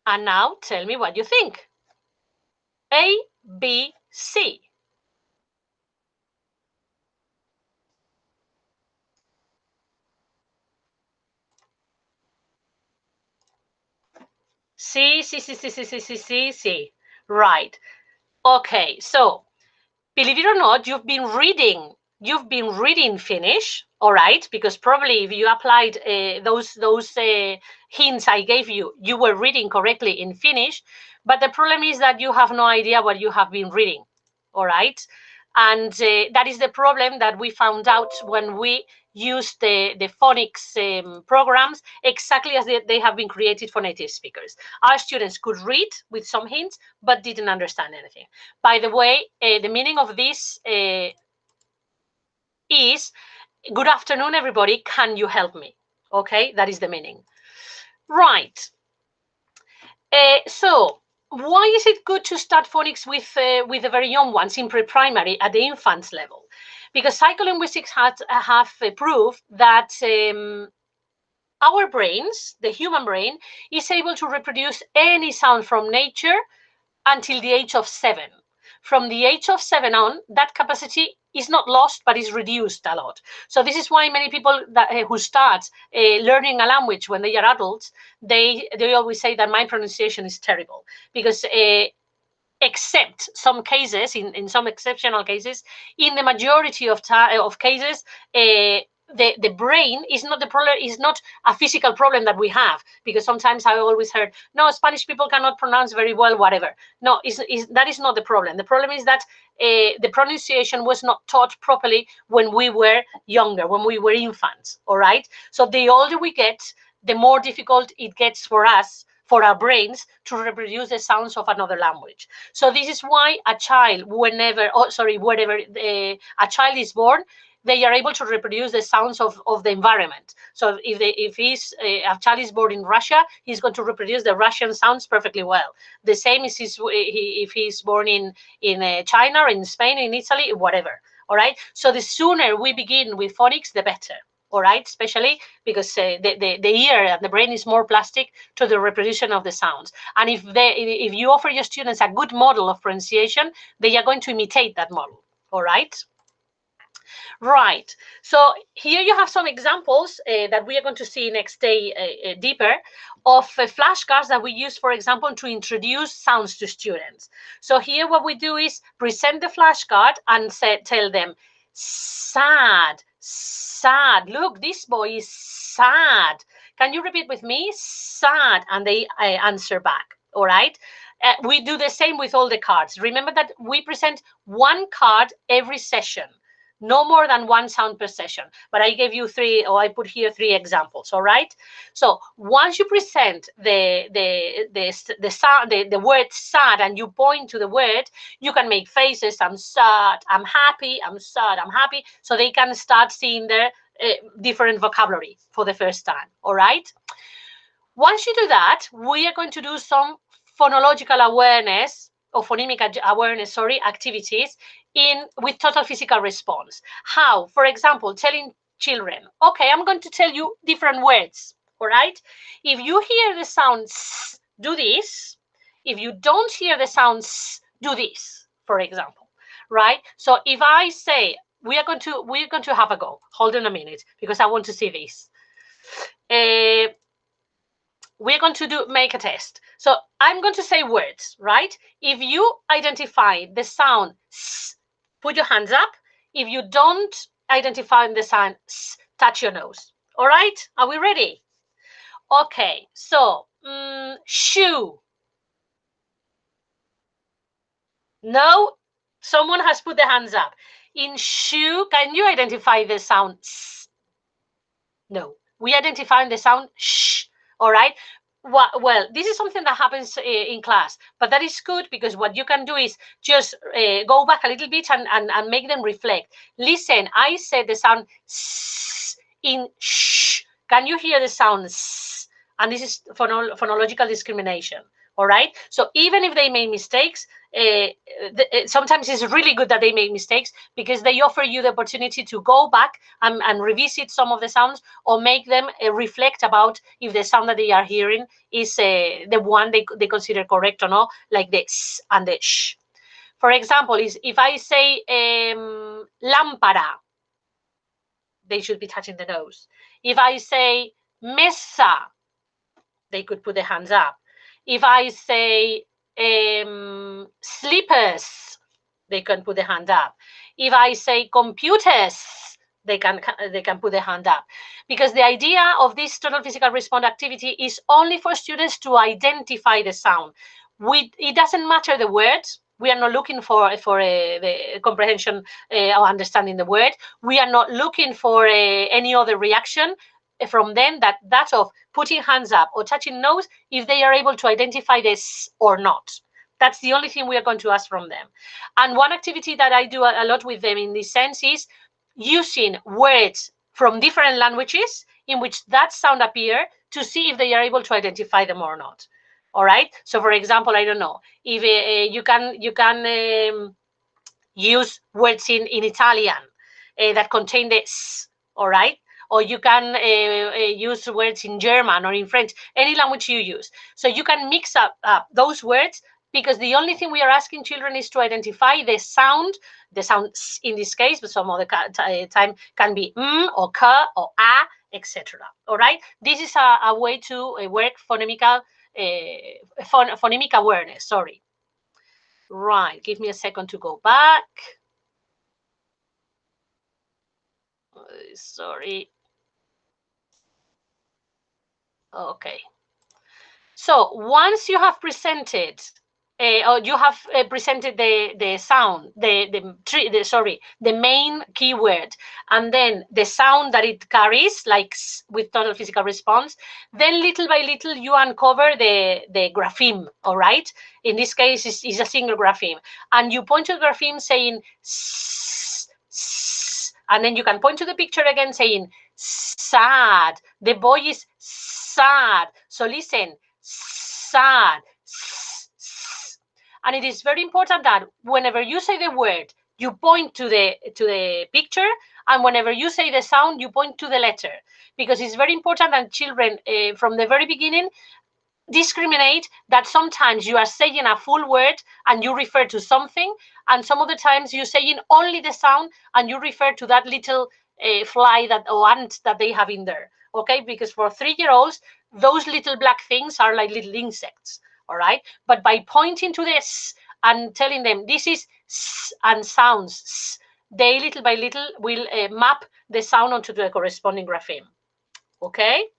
And now tell me what you think. A, B, C. C. Right. Okay, so believe it or not, you've been reading you've been reading Finnish, all right, because probably if you applied those hints I gave you, you were reading correctly in Finnish. But the problem is that you have no idea what you have been reading, all right? And that is the problem that we found out when we used the phonics programs exactly as they have been created for native speakers. Our students could read with some hints, but didn't understand anything. By the way, the meaning of this is, good afternoon, everybody. Can you help me? Okay, that is the meaning. Right. So why is it good to start phonics with the very young ones in pre-primary at the infants level? Because psycholinguistics have proved that our brains, the human brain, is able to reproduce any sound from nature until the age of 7. From the age of 7 on, that capacity is not lost, but is reduced a lot. So this is why many people that, who start learning a language when they are adults, they always say that my pronunciation is terrible, because except some cases, in some exceptional cases, in the majority of cases, the brain is not the problem, is not a physical problem that we have, because sometimes I always heard, no, Spanish people cannot pronounce very well, whatever. No, that is not the problem. The problem is that the pronunciation was not taught properly when we were younger, when we were infants, all right? So the older we get, the more difficult it gets for us, for our brains, to reproduce the sounds of another language. So this is why a child, wherever a child is born, they are able to reproduce the sounds of the environment. So if a child is born in Russia, he's going to reproduce the Russian sounds perfectly well. The same is if he's born in China, or in Spain, in Italy, whatever. All right. So the sooner we begin with phonics, the better. All right, especially because the ear and the brain is more plastic to the reproduction of the sounds. And if you offer your students a good model of pronunciation, they are going to imitate that model. All right. Right. So here you have some examples that we are going to see next day deeper, of flashcards that we use, for example, to introduce sounds to students. So here what we do is present the flashcard and tell them, sad, sad. Look, this boy is sad. Can you repeat with me? Sad. And they answer back. All right. We do the same with all the cards. Remember that we present one card every session. No more than one sound per session. But I gave you three, or I put here 3 examples. All right. So once you present the word sad and you point to the word, you can make faces. I'm sad. I'm happy. I'm sad. I'm happy. So they can start seeing their different vocabulary for the first time. All right. Once you do that, we are going to do some phonological awareness, or phonemic awareness, sorry, activities with total physical response. How? For example, telling children, okay, I'm going to tell you different words, all right? If you hear the sound s, do this. If you don't hear the sound s, do this, for example, right? So if I say, we're going to have a go. Hold on a minute, because I want to see this. We're going to make a test. So I'm going to say words, right? If you identify the sound s, put your hands up. If you don't identify the sound s, touch your nose. All right? Are we ready? Okay. So shoe. No, someone has put their hands up. In shoe, can you identify the sound s? No, we identify the sound sh. All right. Well, this is something that happens in class, but that is good, because what you can do is just go back a little bit and make them reflect. Listen, I said the sound s in sh. Can you hear the sound s? And this is phonological discrimination. All right. So even if they make mistakes, sometimes it's really good that they make mistakes, because they offer you the opportunity to go back and revisit some of the sounds, or make them reflect about if the sound that they are hearing is the one they consider correct or not, like the s and the sh. For example, if I say lámpara, they should be touching the nose. If I say mesa, they could put their hands up. If I say slippers, they can put their hand up. If I say computers, they can put their hand up, because the idea of this total physical response activity is only for students to identify the sound. It doesn't matter the words. We are not looking for the comprehension or understanding the word. We are not looking for any other reaction from them that of putting hands up or touching nose if they are able to identify this or not. That's the only thing we are going to ask from them. And one activity that I do a lot with them in this sense is using words from different languages in which that sound appear to see if they are able to identify them or not. All right. So, for example, I don't know if you can use words in Italian that contain the s. All right. Or you can use words in German or in French, any language you use. So you can mix up those words, because the only thing we are asking children is to identify the sound s in this case, but some other time can be or k or a, etc. All right. This is a way to work phonemic awareness. Sorry. Right. Give me a second to go back. Sorry. Okay. So once you have presented, or you have presented the sound, the main keyword, and then the sound that it carries, like with total physical response, then little by little you uncover the grapheme. All right. In this case, is a single grapheme, and you point to the grapheme saying s, s, and then you can point to the picture again saying sad. The boy is sad. So listen. Sad. And it is very important that whenever you say the word, you point to the picture, and whenever you say the sound, you point to the letter, because it's very important that children from the very beginning discriminate that sometimes you are saying a full word and you refer to something, and some of the times you're saying only the sound and you refer to that little fly or ant that they have in there. Okay, because for 3-year-olds, those little black things are like little insects. All right, but by pointing to this and telling them this is s and sounds s, they little by little will map the sound onto the corresponding grapheme. Okay,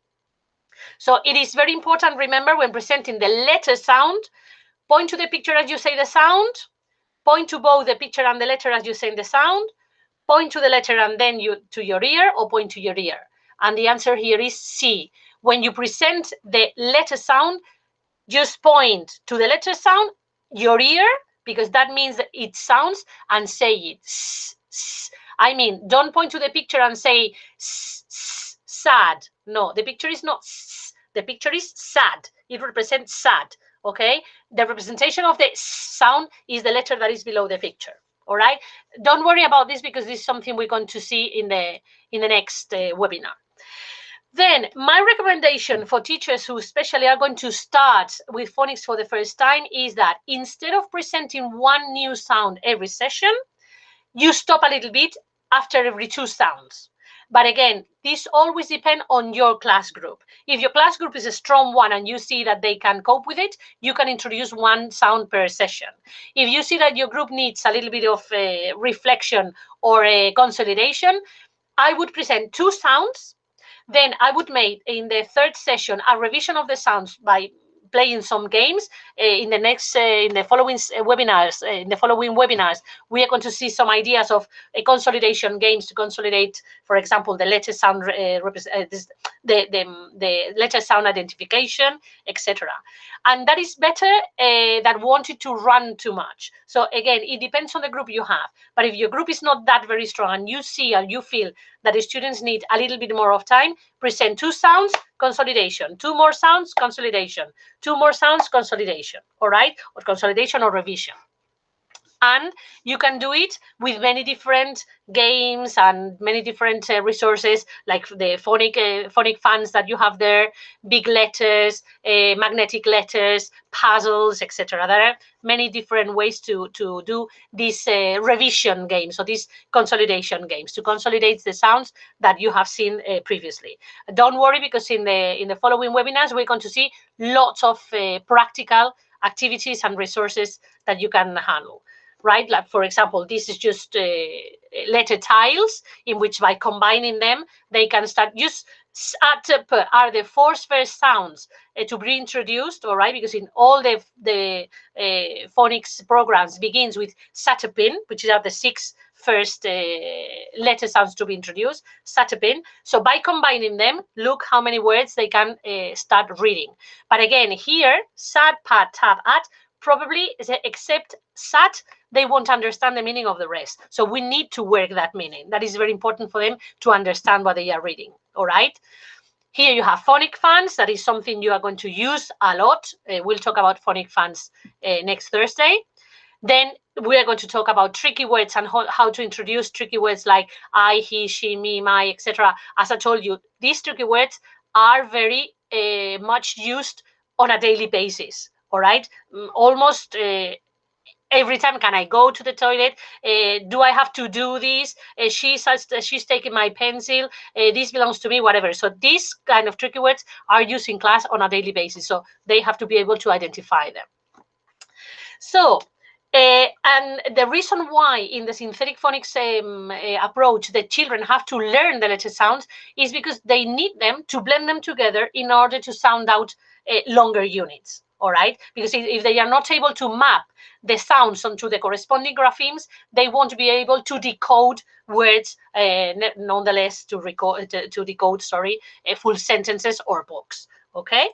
so it is very important, remember, when presenting the letter sound, point to the picture as you say the sound, point to both the picture and the letter as you say the sound, point to the letter and then to your ear, or point to your ear. And the answer here is C. When you present the letter sound, just point to the letter sound, your ear, because that means that it sounds, and say it. S, s. I mean, don't point to the picture and say s, s, sad. No, the picture is not s. The picture is sad. It represents sad. Okay? The representation of the sound is the letter that is below the picture. All right? Don't worry about this, because this is something we're going to see in the next webinar. Then my recommendation for teachers who especially are going to start with phonics for the first time is that instead of presenting one new sound every session, you stop a little bit after every 2 sounds. But again, this always depends on your class group. If your class group is a strong one and you see that they can cope with it, you can introduce 1 sound per session. If you see that your group needs a little bit of reflection or a consolidation, I would present 2 sounds. Then I would make in the 3rd session a revision of the sounds by playing some games. In the following webinars, we are going to see some ideas of consolidation games to consolidate, for example, the letter sound, the letter sound identification, etc. And that is better than wanting to run too much. So again, it depends on the group you have. But if your group is not that very strong and you see and you feel that the students need a little bit more of time, present 2 sounds, consolidation, 2 more sounds, consolidation, 2 more sounds, consolidation, all right? Or consolidation or revision. And you can do it with many different games and many different resources, like the phonic fans that you have there, big letters, magnetic letters, puzzles, etc. There are many different ways to do this revision games, so these consolidation games, to consolidate the sounds that you have seen previously. Don't worry, because in the following webinars, we're going to see lots of practical activities and resources that you can handle. right? Like, for example, this is just letter tiles in which by combining them, they can start. Just are the four first sounds to be introduced, all right? Because in all the phonics programs begins with satapin, which are the six first letter sounds to be introduced, satapin. So by combining them, look how many words they can start reading. But again, here, sat, pat, tap, at, probably, except sat, they won't understand the meaning of the rest. So we need to work that meaning. That is very important for them to understand what they are reading, all right? Here you have phonic fans. That is something you are going to use a lot. We'll talk about phonic fans next Thursday. Then we are going to talk about tricky words and how to introduce tricky words like I, he, she, me, my, etc. As I told you, these tricky words are very much used on a daily basis, all right? Almost every time. Can I go to the toilet? Do I have to do this? She's taking my pencil. This belongs to me, whatever. So these kind of tricky words are used in class on a daily basis. So they have to be able to identify them. So, and the reason why in the synthetic phonics approach, the children have to learn the letter sounds is because they need them to blend them together in order to sound out longer units. All right, because if they are not able to map the sounds onto the corresponding graphemes, they won't be able to decode words, nonetheless, to decode, full sentences or books. Okay,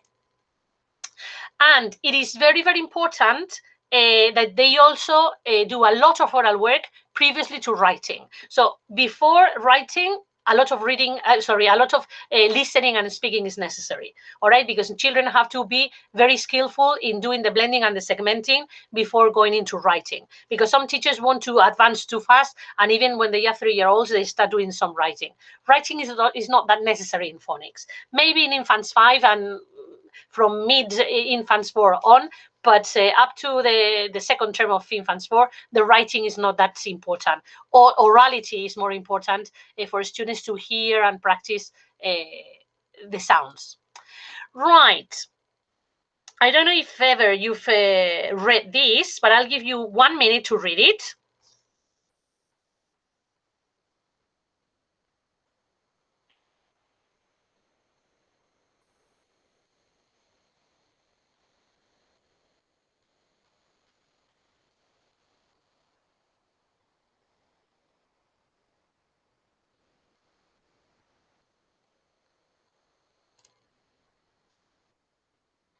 and it is very, very important that they also do a lot of oral work previously to writing. So before writing, a lot of reading, a lot of listening and speaking is necessary, all right? Because children have to be very skillful in doing the blending and the segmenting before going into writing. Because some teachers want to advance too fast, and even when they are 3-year-olds, they start doing some writing. Writing is not that necessary in phonics. Maybe in infants 5 and from mid-infants 4 on, but up to the second term of infants 4, the writing is not that important. Orality is more important for students to hear and practice the sounds. Right. I don't know if ever you've read this, but I'll give you 1 minute to read it.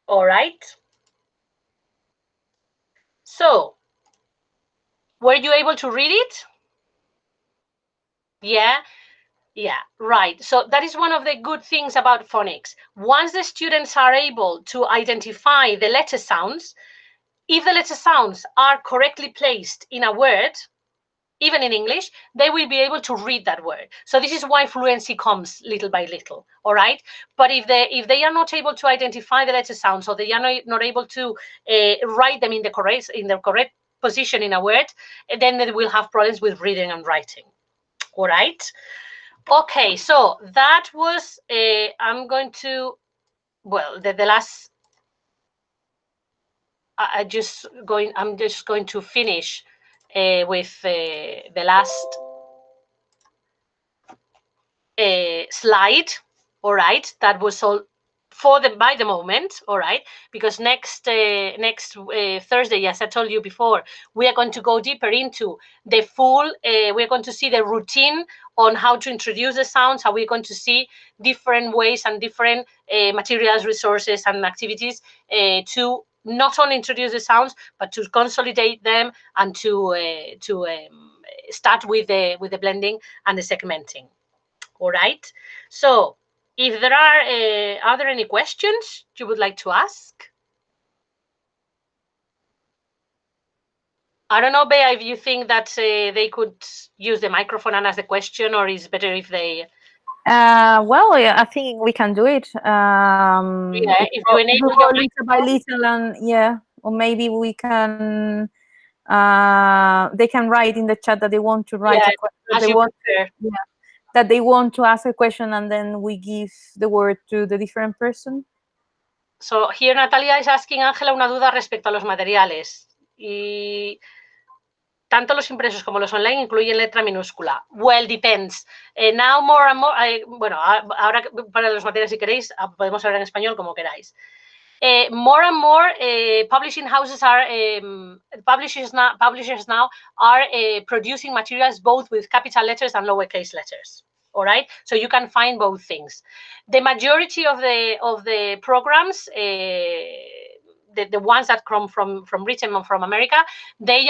All right. So, were you able to read it? Yeah. Yeah, right. So that is one of the good things about phonics. Once the students are able to identify the letter sounds, if the letter sounds are correctly placed in a word, even in English, they will be able to read that word. So this is why fluency comes little by little, all right? But if they are not able to identify the letter sounds, or they are not able to write them in the correct position in a word, then they will have problems with reading and writing, all right? Okay, so that was, I'm just going to finish with the last slide, all right? That was all by the moment, all right? Because next Thursday, as I told you before, we are going to go deeper into the full, we're going to see the routine on how to introduce the sounds, how we're going to see different ways and different materials, resources, and activities to not only introduce the sounds, but to consolidate them and to start with the blending and the segmenting. All right. So, if there are there any questions you would like to ask? I don't know, Bea, if you think that they could use the microphone and ask the question, or is better if they... Well, yeah, I think we can do it. Yeah, if you enable your little by little, and yeah, or maybe we can. They can write in the chat that they want to write a question. That they want to ask a question, and then we give the word to the different person. So here Natalia is asking Ángela una duda respecto a los materiales. Y tanto los impresos como los online incluyen letra minúscula. Well, depends. Now more and more, bueno, ahora para los materiales si queréis, podemos hablar en español como queráis. More and more publishing houses are, publishers now are producing materials both with capital letters and lowercase letters. All right, so you can find both things. The majority of the programs, the ones that come from Britain and from America, they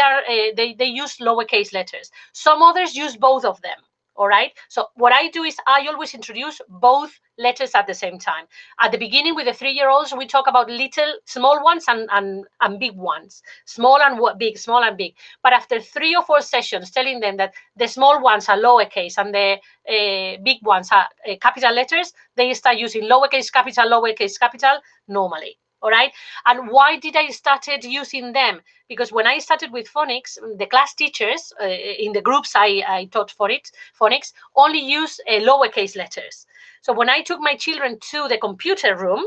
use lowercase letters. Some others use both of them. All right, so what I do is I always introduce both letters at the same time. At the beginning with the 3-year-olds, we talk about little, small ones and big ones, small and big, small and big. But after 3 or 4 sessions telling them that the small ones are lowercase and the big ones are capital letters, they start using lowercase capital normally. All right, and why did I started using them? Because when I started with phonics, the class teachers in the groups I taught phonics only use lowercase letters. So when I took my children to the computer room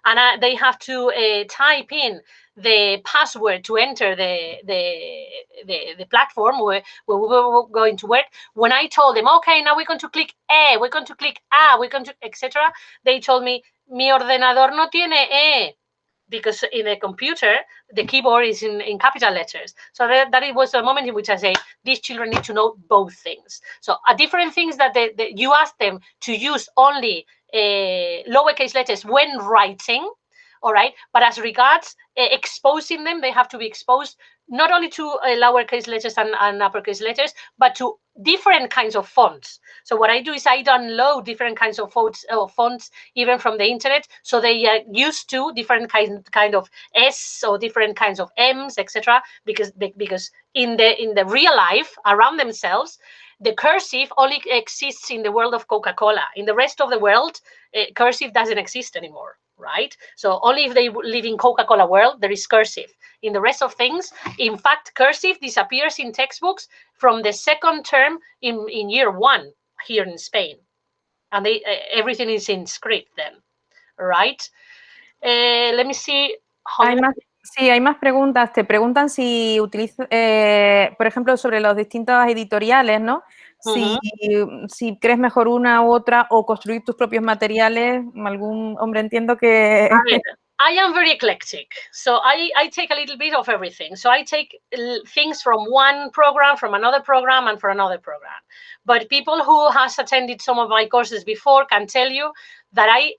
and they have to type in the password to enter the platform where we were going to work, when I told them, okay, now we're going to click E, we're going to click A, we're going to, etc., they told me, mi ordenador no tiene E. Because in a computer, the keyboard is in capital letters. So that it was a moment in which I say, these children need to know both things. So a different things that you ask them to use only lowercase letters when writing, all right? But as regards exposing them, they have to be exposed not only to lowercase letters and uppercase letters, but to different kinds of fonts. So what I do is I download different kinds of fonts even from the internet, so they are used to different kind of S or different kinds of M's, etc. Because in the real life around themselves, the cursive only exists in the world of Coca-Cola. In the rest of the world, cursive doesn't exist anymore, right? So only if they live in Coca-Cola world, there is cursive. In the rest of things, in fact, cursive disappears in textbooks from the 2nd term in year 1 here in Spain. And everything is in script then, right? Let me see. Sí, hay más preguntas. Te preguntan si utilizas, por ejemplo, sobre los distintos editoriales, ¿no? Si crees mejor una u otra o construir tus propios materiales. Algún hombre, entiendo que... I am very eclectic, so I take a little bit of everything. So I take things from one program, from another program, and from another program. But people who has attended some of my courses before can tell you that I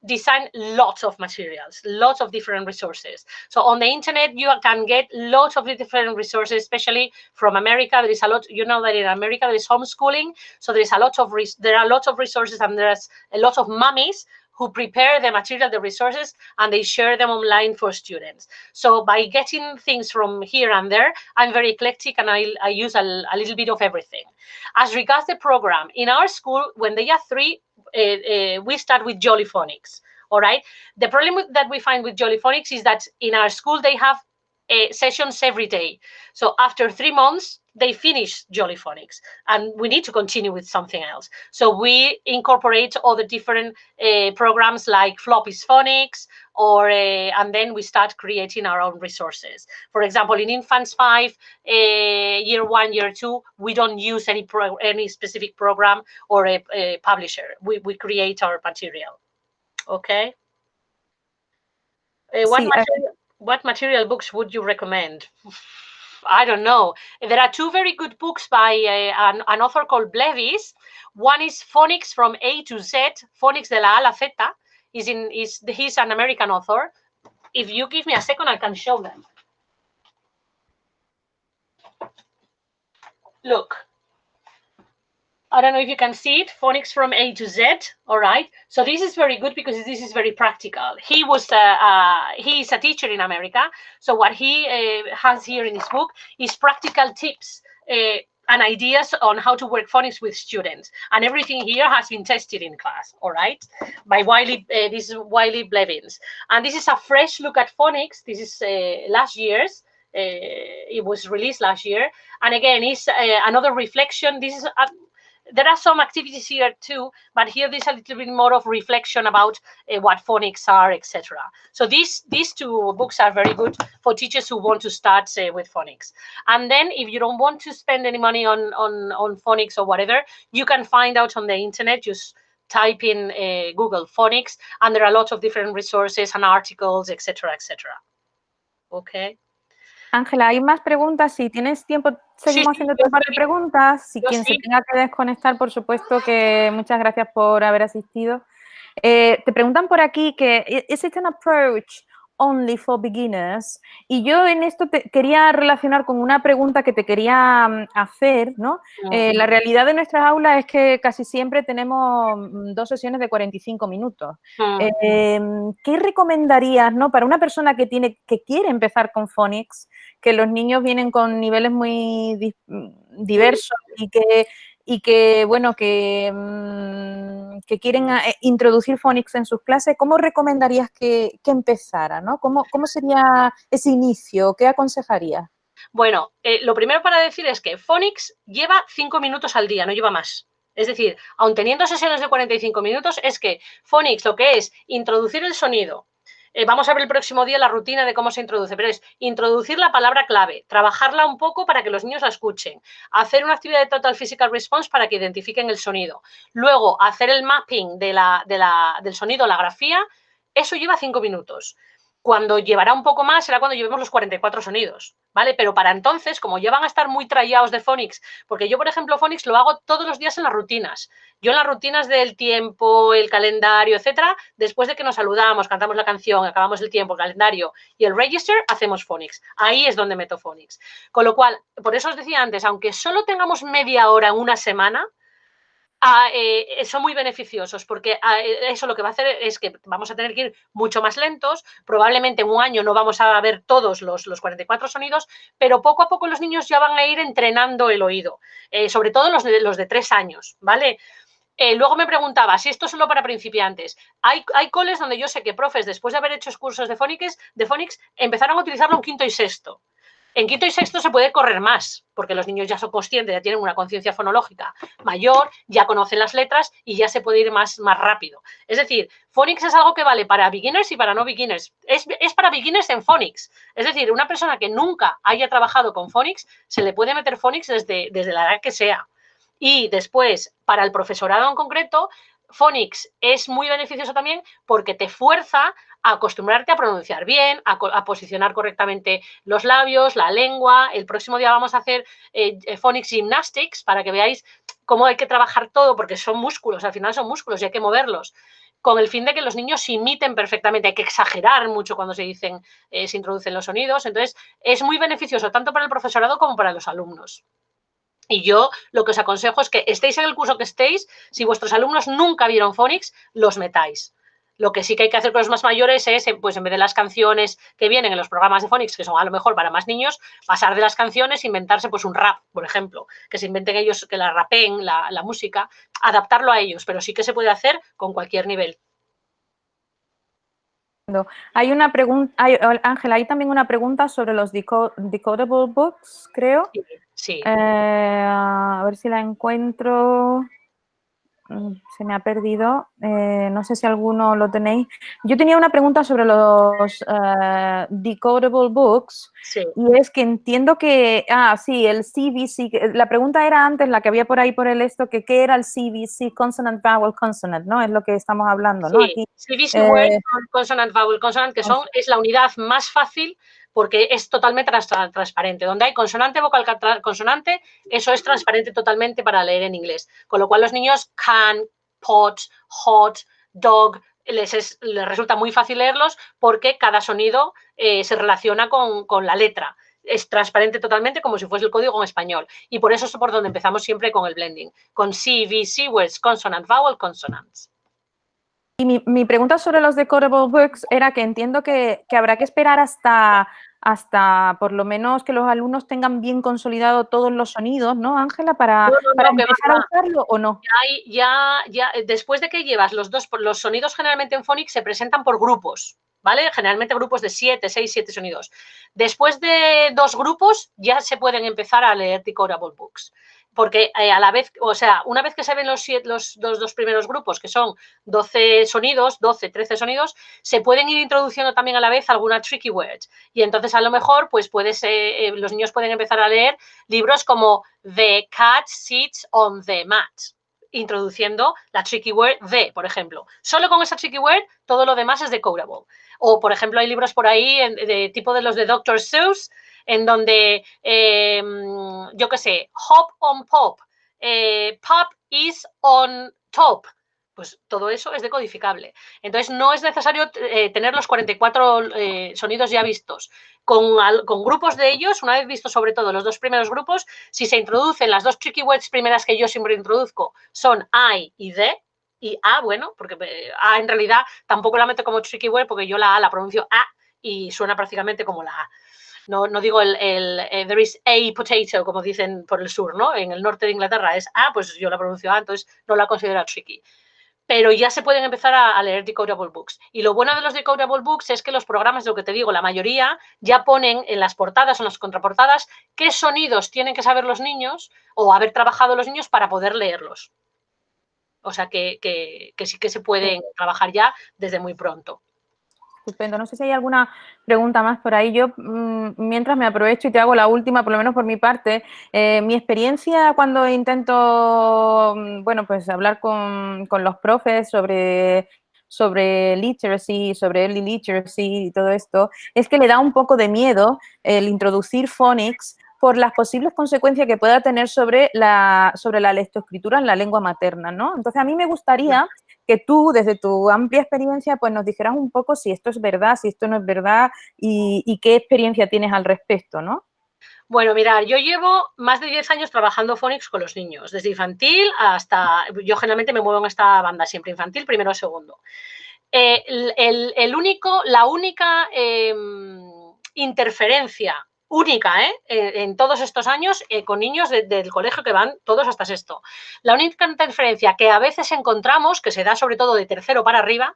design lots of materials, lots of different resources. So on the internet, you can get lots of different resources, especially from America. There is a lot, you know that in America there is homeschooling, so there is a lot of there are lots of resources, and there's a lot of mummies who prepare the material, the resources, and they share them online for students. So by getting things from here and there, I'm very eclectic, and I use a little bit of everything. As regards the program, in our school, when they are 3, we start with Jolly Phonics, all right? The problem that we find with Jolly Phonics is that in our school, they have sessions every day. So after 3 months, they finish Jolly Phonics, and we need to continue with something else. So we incorporate all the different programs like Phonics Phonics, or and then we start creating our own resources. For example, in Infants 5, year 1, year 2, we don't use any specific program or a publisher. We create our material. Okay. What material books would you recommend? I don't know. There are 2 very good books by an author called Blevis. One is Phonics from A to Z, Phonics de la A a la Z. He's an American author. If you give me a second, I can show them. Look. I don't know if you can see it, Phonics from A to Z, all right? So this is very good because this is very practical. He is a teacher in America, so what he has here in his book is practical tips and ideas on how to work phonics with students. And everything here has been tested in class, all right? By this is Wiley Blevins. And this is a fresh look at phonics. This is last year's. It was released last year. And again, it's another reflection. This is there are some activities here too, but here there's a little bit more of reflection about what phonics are, etc. So these two books are very good for teachers who want to start with phonics. And then if you don't want to spend any money on phonics or whatever, you can find out on the internet, just type in Google phonics, and there are lots of different resources and articles, etc., etc. Okay. Ángela, hay más preguntas. Si tienes tiempo, seguimos haciéndote un par de preguntas. Si quien se tenga que desconectar, por supuesto que muchas gracias por haber asistido. Te preguntan por aquí que ¿is it an approach only for beginners? Y yo en esto te quería relacionar con una pregunta que te quería hacer, ¿no? La realidad de nuestras aulas es que casi siempre tenemos 2 sesiones de 45 minutos. ¿Qué recomendarías, ¿no? Para una persona que quiere empezar con phonics, que los niños vienen con niveles muy diversos y que bueno, que quieren introducir phonics en sus clases, ¿cómo recomendarías que empezara, ¿no? ¿Cómo sería ese inicio? ¿Qué aconsejarías? Bueno, lo primero para decir es que phonics lleva 5 minutos al día, no lleva más. Es decir, aun teniendo sesiones de 45 minutos, es que phonics lo que es introducir el sonido. Vamos a ver el próximo día la rutina de cómo se introduce, pero es introducir la palabra clave, trabajarla un poco para que los niños la escuchen, hacer una actividad de Total Physical Response para que identifiquen el sonido, luego hacer el mapping del sonido, la grafía, eso lleva 5 minutos. Cuando llevará un poco más será cuando llevemos los 44 sonidos, ¿vale? Pero para entonces, como ya van a estar muy trallados de phonics, porque yo, por ejemplo, phonics lo hago todos los días en las rutinas. Yo en las rutinas del tiempo, el calendario, etcétera, después de que nos saludamos, cantamos la canción, acabamos el tiempo, el calendario y el register, hacemos phonics. Ahí es donde meto phonics. Con lo cual, por eso os decía antes, aunque solo tengamos media hora en una semana, son muy beneficiosos, porque eso lo que va a hacer es que vamos a tener que ir mucho más lentos, probablemente en un año no vamos a ver todos los 44 sonidos, pero poco a poco los niños ya van a ir entrenando el oído, sobre todo los de 3 años, ¿vale? Luego me preguntaba si esto es solo para principiantes. Hay coles donde yo sé que profes, después de haber hecho cursos de phonics, empezaron a utilizarlo en quinto y sexto. En quinto y sexto se puede correr más, porque los niños ya son conscientes, ya tienen una conciencia fonológica mayor, ya conocen las letras y ya se puede ir más rápido. Es decir, phonics es algo que vale para beginners y para no beginners. Es para beginners en phonics. Es decir, una persona que nunca haya trabajado con phonics, se le puede meter phonics desde la edad que sea. Y después, para el profesorado en concreto, phonics es muy beneficioso también porque te fuerza a acostumbrarte a pronunciar bien, a posicionar correctamente los labios, la lengua. El próximo día vamos a hacer phonics gymnastics para que veáis cómo hay que trabajar todo, porque son músculos, al final son músculos y hay que moverlos, con el fin de que los niños imiten perfectamente. Hay que exagerar mucho cuando se introducen los sonidos. Entonces, es muy beneficioso tanto para el profesorado como para los alumnos. Y yo lo que os aconsejo es que estéis en el curso que estéis, si vuestros alumnos nunca vieron phonics, los metáis. Lo que sí que hay que hacer con los más mayores es, pues en vez de las canciones que vienen en los programas de phonics, que son a lo mejor para más niños, pasar de las canciones e inventarse pues un rap, por ejemplo, que se inventen ellos, que la rapeen, la música, adaptarlo a ellos, pero sí que se puede hacer con cualquier nivel. Hay una pregunta, Ángela, hay también una pregunta sobre los decodable books, creo. Sí. A ver si la encuentro. Se me ha perdido. No sé si alguno lo tenéis. Yo tenía una pregunta sobre los decodable books. Sí. Y es que entiendo que... sí, el CVC. La pregunta era antes, la que había por ahí por el esto, que ¿qué era el CVC? Consonant, vowel, consonant, ¿no? Es lo que estamos hablando, ¿no? Sí, aquí, CVC word, consonant, vowel, consonant, que es la unidad más fácil porque es totalmente transparente. Donde hay consonante, vocal, consonante, eso es transparente totalmente para leer en inglés. Con lo cual los niños can, pot, hot, dog, les resulta muy fácil leerlos porque cada sonido se relaciona con la letra. Es transparente totalmente como si fuese el código en español. Y por eso es por donde empezamos siempre con el blending. Con CVC words, consonant, vowel, consonants. Y mi pregunta sobre los decodable books era que entiendo que habrá que esperar hasta por lo menos que los alumnos tengan bien consolidado todos los sonidos, ¿no, Ángela? Para empezar a usarlo, ¿o no? Ya, después de que llevas los sonidos generalmente en phonics se presentan por grupos, ¿vale? Generalmente grupos de 6, 7 sonidos. Después de 2 grupos ya se pueden empezar a leer decodable books. porque a la vez, o sea, una vez que se ven los dos primeros grupos, que son 12 sonidos, 12, 13 sonidos, se pueden ir introduciendo también a la vez alguna tricky words. Y entonces a lo mejor pues los niños pueden empezar a leer libros como The cat sits on the mat, introduciendo la tricky word the, por ejemplo. Solo con esa tricky word, todo lo demás es decodable. O, por ejemplo, hay libros por ahí de tipo de los de Dr. Seuss, en donde, yo qué sé, hop on pop, pop is on top. Pues todo eso es decodificable. Entonces, no es necesario tener los 44 sonidos ya vistos. Con grupos de ellos, una vez vistos sobre todo los dos primeros grupos, si se introducen las dos tricky words primeras que yo siempre introduzco, son I y the, y A, bueno, porque A en realidad tampoco la meto como tricky word porque yo la A la pronuncio A y suena prácticamente como la A. No digo there is a potato, como dicen por el sur, ¿no? En el norte de Inglaterra es A, pues yo la pronuncio A, entonces no la considero tricky. Pero ya se pueden empezar a leer decodable books. Y lo bueno de los decodable books es que los programas, lo que te digo, la mayoría ya ponen en las portadas o en las contraportadas qué sonidos tienen que saber los niños o haber trabajado los niños para poder leerlos. O sea que sí que se pueden trabajar ya desde muy pronto. Estupendo. No sé si hay alguna pregunta más por ahí. Yo, mientras me aprovecho y te hago la última, por lo menos por mi parte, mi experiencia cuando intento, bueno, pues hablar con los profes sobre literacy, sobre early literacy y todo esto, es que le da un poco de miedo el introducir phonics por las posibles consecuencias que pueda tener sobre la lectoescritura en la lengua materna, ¿no? Entonces, a mí me gustaría que tú, desde tu amplia experiencia, pues nos dijeras un poco si esto es verdad, si esto no es verdad y qué experiencia tienes al respecto, ¿no? Bueno, mirad, yo llevo más de 10 años trabajando phonics con los niños, desde infantil hasta... Yo generalmente me muevo en esta banda, siempre infantil, primero o segundo. La única interferencia única en todos estos años con niños del colegio que van todos hasta sexto. La única interferencia que a veces encontramos, que se da sobre todo de tercero para arriba,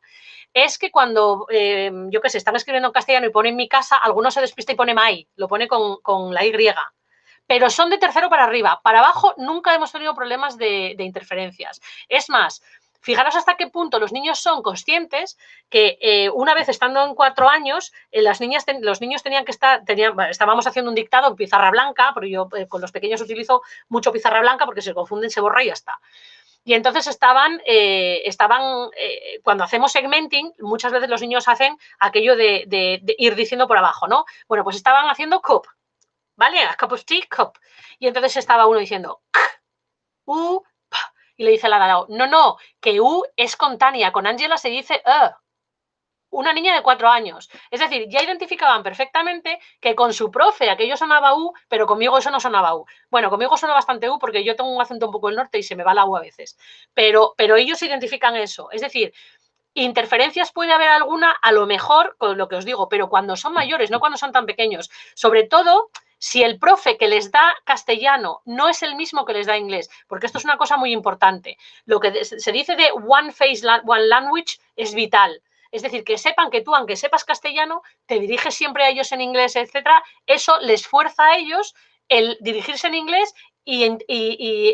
es que cuando, yo qué sé, están escribiendo en castellano y ponen mi casa, algunos se despista y pone my, lo pone con la Y. Pero son de tercero para arriba. Para abajo nunca hemos tenido problemas de interferencias. Es más, fijaros hasta qué punto los niños son conscientes que una vez estando en 4 años, los niños tenían que estábamos haciendo un dictado en pizarra blanca, porque yo con los pequeños utilizo mucho pizarra blanca porque se confunden, se borra y ya está. Y entonces cuando hacemos segmenting, muchas veces los niños hacen aquello de ir diciendo por abajo, ¿no? Bueno, pues estaban haciendo cup, ¿vale? A cup of tea, cup. Y entonces estaba uno diciendo u, p, y le dice al lado, no, que u es con Tania, con Ángela se dice una niña de 4 años. Es decir, ya identificaban perfectamente que con su profe aquello sonaba U, pero conmigo eso no sonaba U. Bueno, conmigo suena bastante U porque yo tengo un acento un poco del norte y se me va la U a veces. Pero ellos identifican eso. Es decir, interferencias puede haber alguna, a lo mejor, con lo que os digo, pero cuando son mayores, no cuando son tan pequeños. Sobre todo, si el profe que les da castellano no es el mismo que les da inglés, porque esto es una cosa muy importante. Lo que se dice de one face, one language es vital. Es decir, que sepan que tú, aunque sepas castellano, te diriges siempre a ellos en inglés, etcétera. Eso les fuerza a ellos el dirigirse en inglés y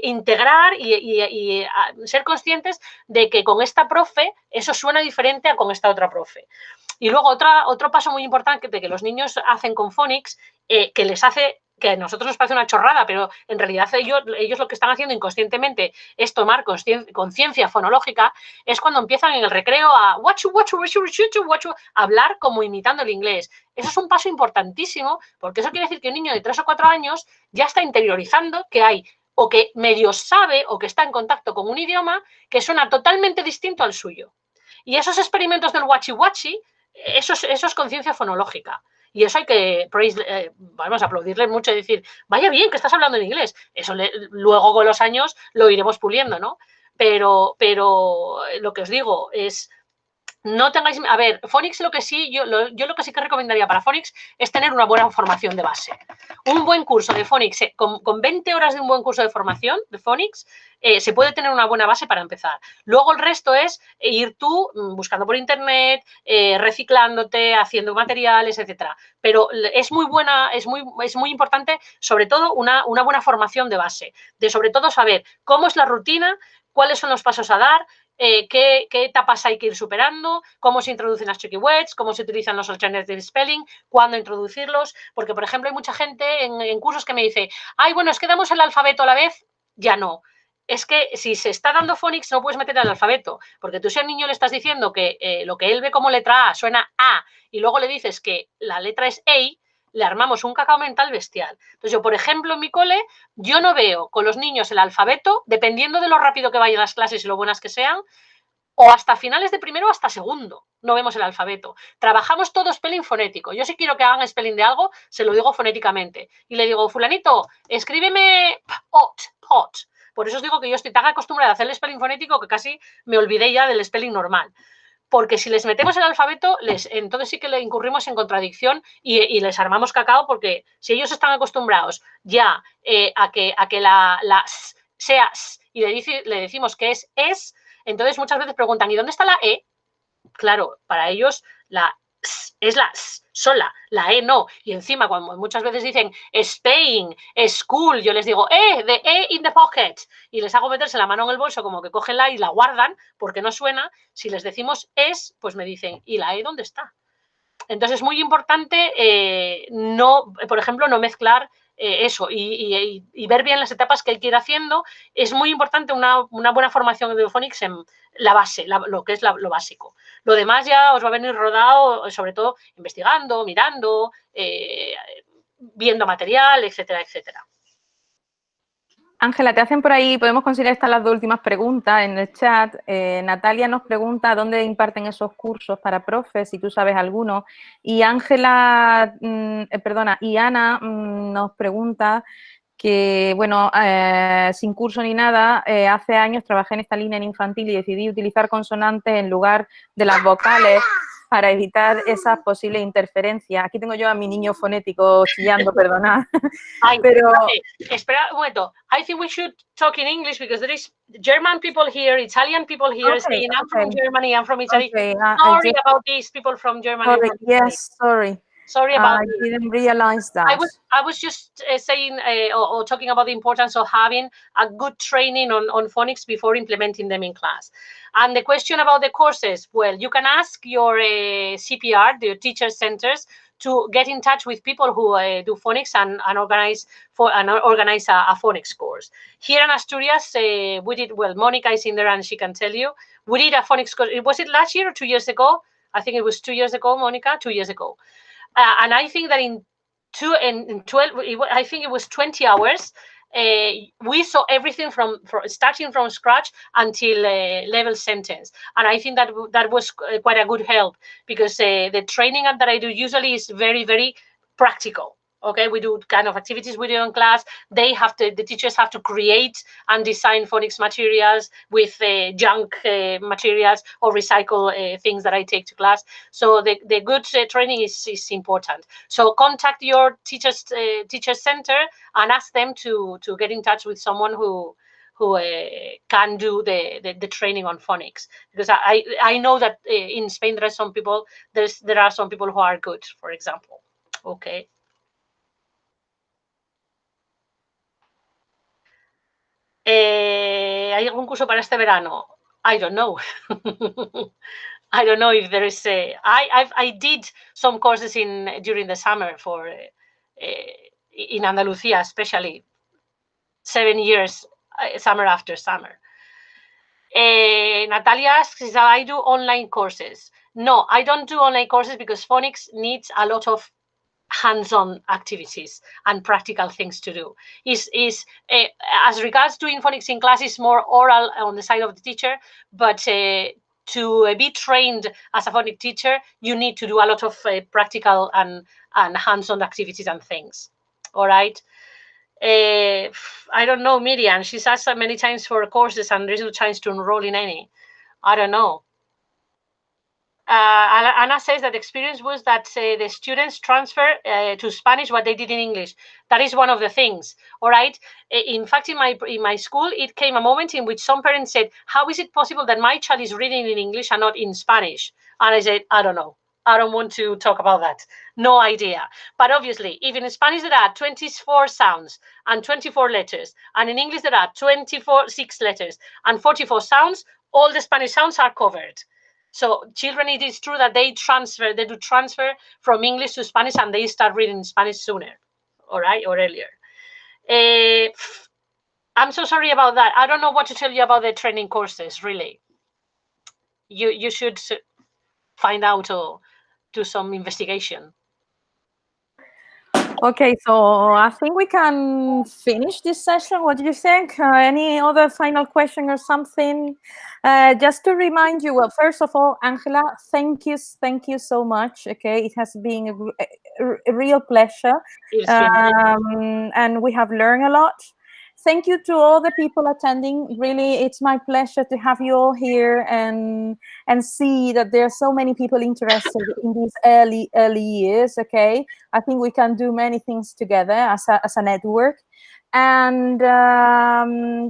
integrar y ser conscientes de que con esta profe eso suena diferente a con esta otra profe. Y luego otro paso muy importante que los niños hacen con phonics, que les hace, que a nosotros nos parece una chorrada, pero en realidad ellos lo que están haciendo inconscientemente es tomar conciencia fonológica, es cuando empiezan en el recreo a hablar como imitando el inglés. Eso es un paso importantísimo, porque eso quiere decir que un niño de 3 o 4 años ya está interiorizando que hay o que medio sabe o que está en contacto con un idioma que suena totalmente distinto al suyo. Y esos experimentos del wachi-wachi, eso es conciencia fonológica. Y eso hay que vamos a aplaudirle mucho y decir, vaya bien que estás hablando en inglés. Eso luego con los años lo iremos puliendo, ¿no? Pero lo que os digo es, no tengáis... A ver, Phonics lo que sí, yo lo que sí que recomendaría para Phonics es tener una buena formación de base. Un buen curso de Phonics, con 20 horas de un buen curso de formación de Phonics, se puede tener una buena base para empezar. Luego el resto es ir tú buscando por internet, reciclándote, haciendo materiales, etcétera. Pero es muy buena, es muy importante, sobre todo, una buena formación de base. De sobre todo saber cómo es la rutina, cuáles son los pasos a dar, qué etapas hay que ir superando, cómo se introducen las tricky words, cómo se utilizan los alternative spelling, cuándo introducirlos, porque, por ejemplo, hay mucha gente en cursos que me dice, ay, bueno, es que damos el alfabeto a la vez, ya no. Es que si se está dando phonics no puedes meter el alfabeto, porque tú si al niño le estás diciendo que lo que él ve como letra A suena A y luego le dices que la letra es A, le armamos un cacao mental bestial. Entonces yo, por ejemplo, en mi cole, yo no veo con los niños el alfabeto, dependiendo de lo rápido que vayan las clases y lo buenas que sean, o hasta finales de primero o hasta segundo no vemos el alfabeto. Trabajamos todo spelling fonético. Yo si quiero que hagan spelling de algo, se lo digo fonéticamente. Y le digo, fulanito, escríbeme pot. Por eso os digo que yo estoy tan acostumbrada a hacer el spelling fonético que casi me olvidé ya del spelling normal. Porque si les metemos el alfabeto, entonces sí que le incurrimos en contradicción y les armamos cacao, porque si ellos están acostumbrados ya a que la sea y le decimos que es, entonces muchas veces preguntan, ¿y dónde está la E? Claro, para ellos la es la sola, la E no. Y encima, cuando muchas veces dicen Spain, school, yo les digo, the E in the pocket. Y les hago meterse la mano en el bolso, como que cogen la E y la guardan, porque no suena. Si les decimos es, pues me dicen, ¿y la E dónde está? Entonces es muy importante no, por ejemplo, no mezclar eso y ver bien las etapas que hay que ir haciendo. Es muy importante una buena formación de phonics en la base, lo que es lo básico. Lo demás ya os va a venir rodado, sobre todo investigando, mirando, viendo material, etcétera, etcétera. Ángela, te hacen por ahí, podemos considerar estas las dos últimas preguntas en el chat. Natalia nos pregunta dónde imparten esos cursos para profes, si tú sabes alguno. Y Ángela, y Ana nos pregunta que, bueno, sin curso ni nada, hace años trabajé en esta línea en infantil y decidí utilizar consonantes en lugar de las vocales para evitar esas posibles interferencias. Aquí tengo yo a mi niño fonético chillando, perdonad. Pero... Espera un momento. I think we should talk in English because there is German people here, Italian people here saying, I'm from Germany, I'm from Italy. Sorry about these people from Germany. Sorry, yes, sorry. Sorry about I didn't realize that. I was just saying or talking about the importance of having a good training on phonics before implementing them in class. And the question about the courses, well, you can ask your CPR, the teacher centers, to get in touch with people who do phonics and organize a phonics course. Here in Asturias, we did, well, Monica is in there and she can tell you, we did a phonics course. Was it last year or 2 years ago? I think it was 2 years ago, Monica, 2 years ago. And I think that in 12, I think it was 20 hours, we saw everything from starting from scratch until level sentence. And I think that was quite a good help, because the training that I do usually is very, very practical. Okay, we do kind of activities we do in class. The teachers have to create and design phonics materials with junk materials or recycle things that I take to class. So the good training is important. So contact your teacher center and ask them to get in touch with someone who can do the training on phonics, because I know that in Spain there are some people who are good, for example. Okay. ¿Hay algún curso para este verano? I don't know. I don't know if there is I did some courses during the summer for in Andalucía, especially 7 years, summer after summer. Natalia asks if I do online courses. No, I don't do online courses because phonics needs a lot of hands-on activities and practical things to do. As regards doing phonics in class, is more oral on the side of the teacher, but to be trained as a phonics teacher, you need to do a lot of practical and hands-on activities and things. All right. I don't know, Miriam. She's asked many times for courses and there's no chance to enroll in any. I don't know. Anna says that the experience was that the students transfer to Spanish what they did in English. That is one of the things. All right. In fact, in my school, it came a moment in which some parents said, "How is it possible that my child is reading in English and not in Spanish?" And I said, "I don't know. I don't want to talk about that. No idea." But obviously, if in Spanish there are 24 sounds and 24 letters, and in English there are 6 letters and 44 sounds, all the Spanish sounds are covered. So children, it is true that they do transfer from English to Spanish, and they start reading Spanish sooner, all right, or earlier. I'm so sorry about that. I don't know what to tell you about the training courses, really. You should find out or do some investigation. Okay, so I think we can finish this session. What do you think? Any other final question or something? Just to remind you, well, first of all, Ángela, thank you so much. Okay, it has been a real pleasure, and we have learned a lot. Thank you to all the people attending. Really, it's my pleasure to have you all here and see that there are so many people interested in these early years. Okay, I think we can do many things together as a network. And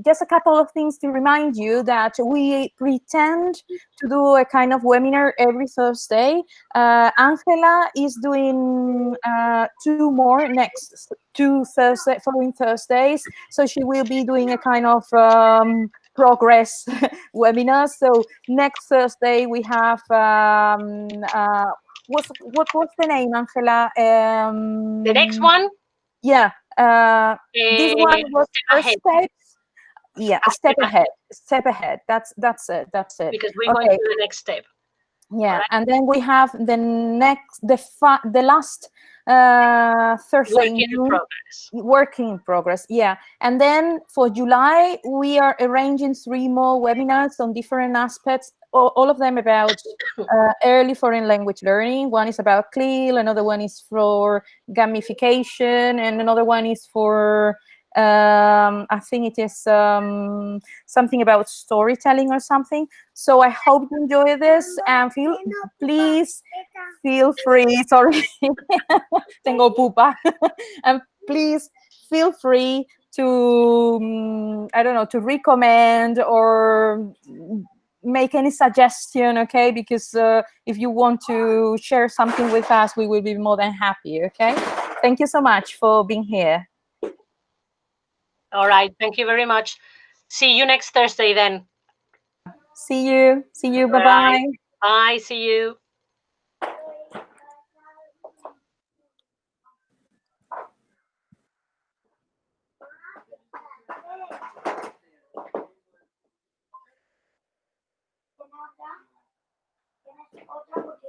just a couple of things to remind you that we pretend to do a kind of webinar every Thursday. Ángela is doing 2 more next 2 following Thursdays. So she will be doing a kind of progress webinar. So next Thursday we have what was the name, Ángela? The next one? Yeah. This one was first steps. Yeah, a step ahead. Step ahead. That's it. That's it. Because we're going to the next step. Yeah, right. And then we have the last Thursday working in progress. Yeah, and then for July we are arranging 3 more webinars on different aspects. All of them about early foreign language learning. One is about CLIL, another one is for gamification, and another one is for I think it is something about storytelling or something. So I hope you enjoy this, and please feel free. Sorry, tengo pupa. And please feel free to I don't know, to recommend or make any suggestion, okay? Because if you want to share something with us, we will be more than happy. Okay, thank you so much for being here. All right, thank you very much. See you next Thursday then. See you. Bye-bye. Right. Bye, see you. Otra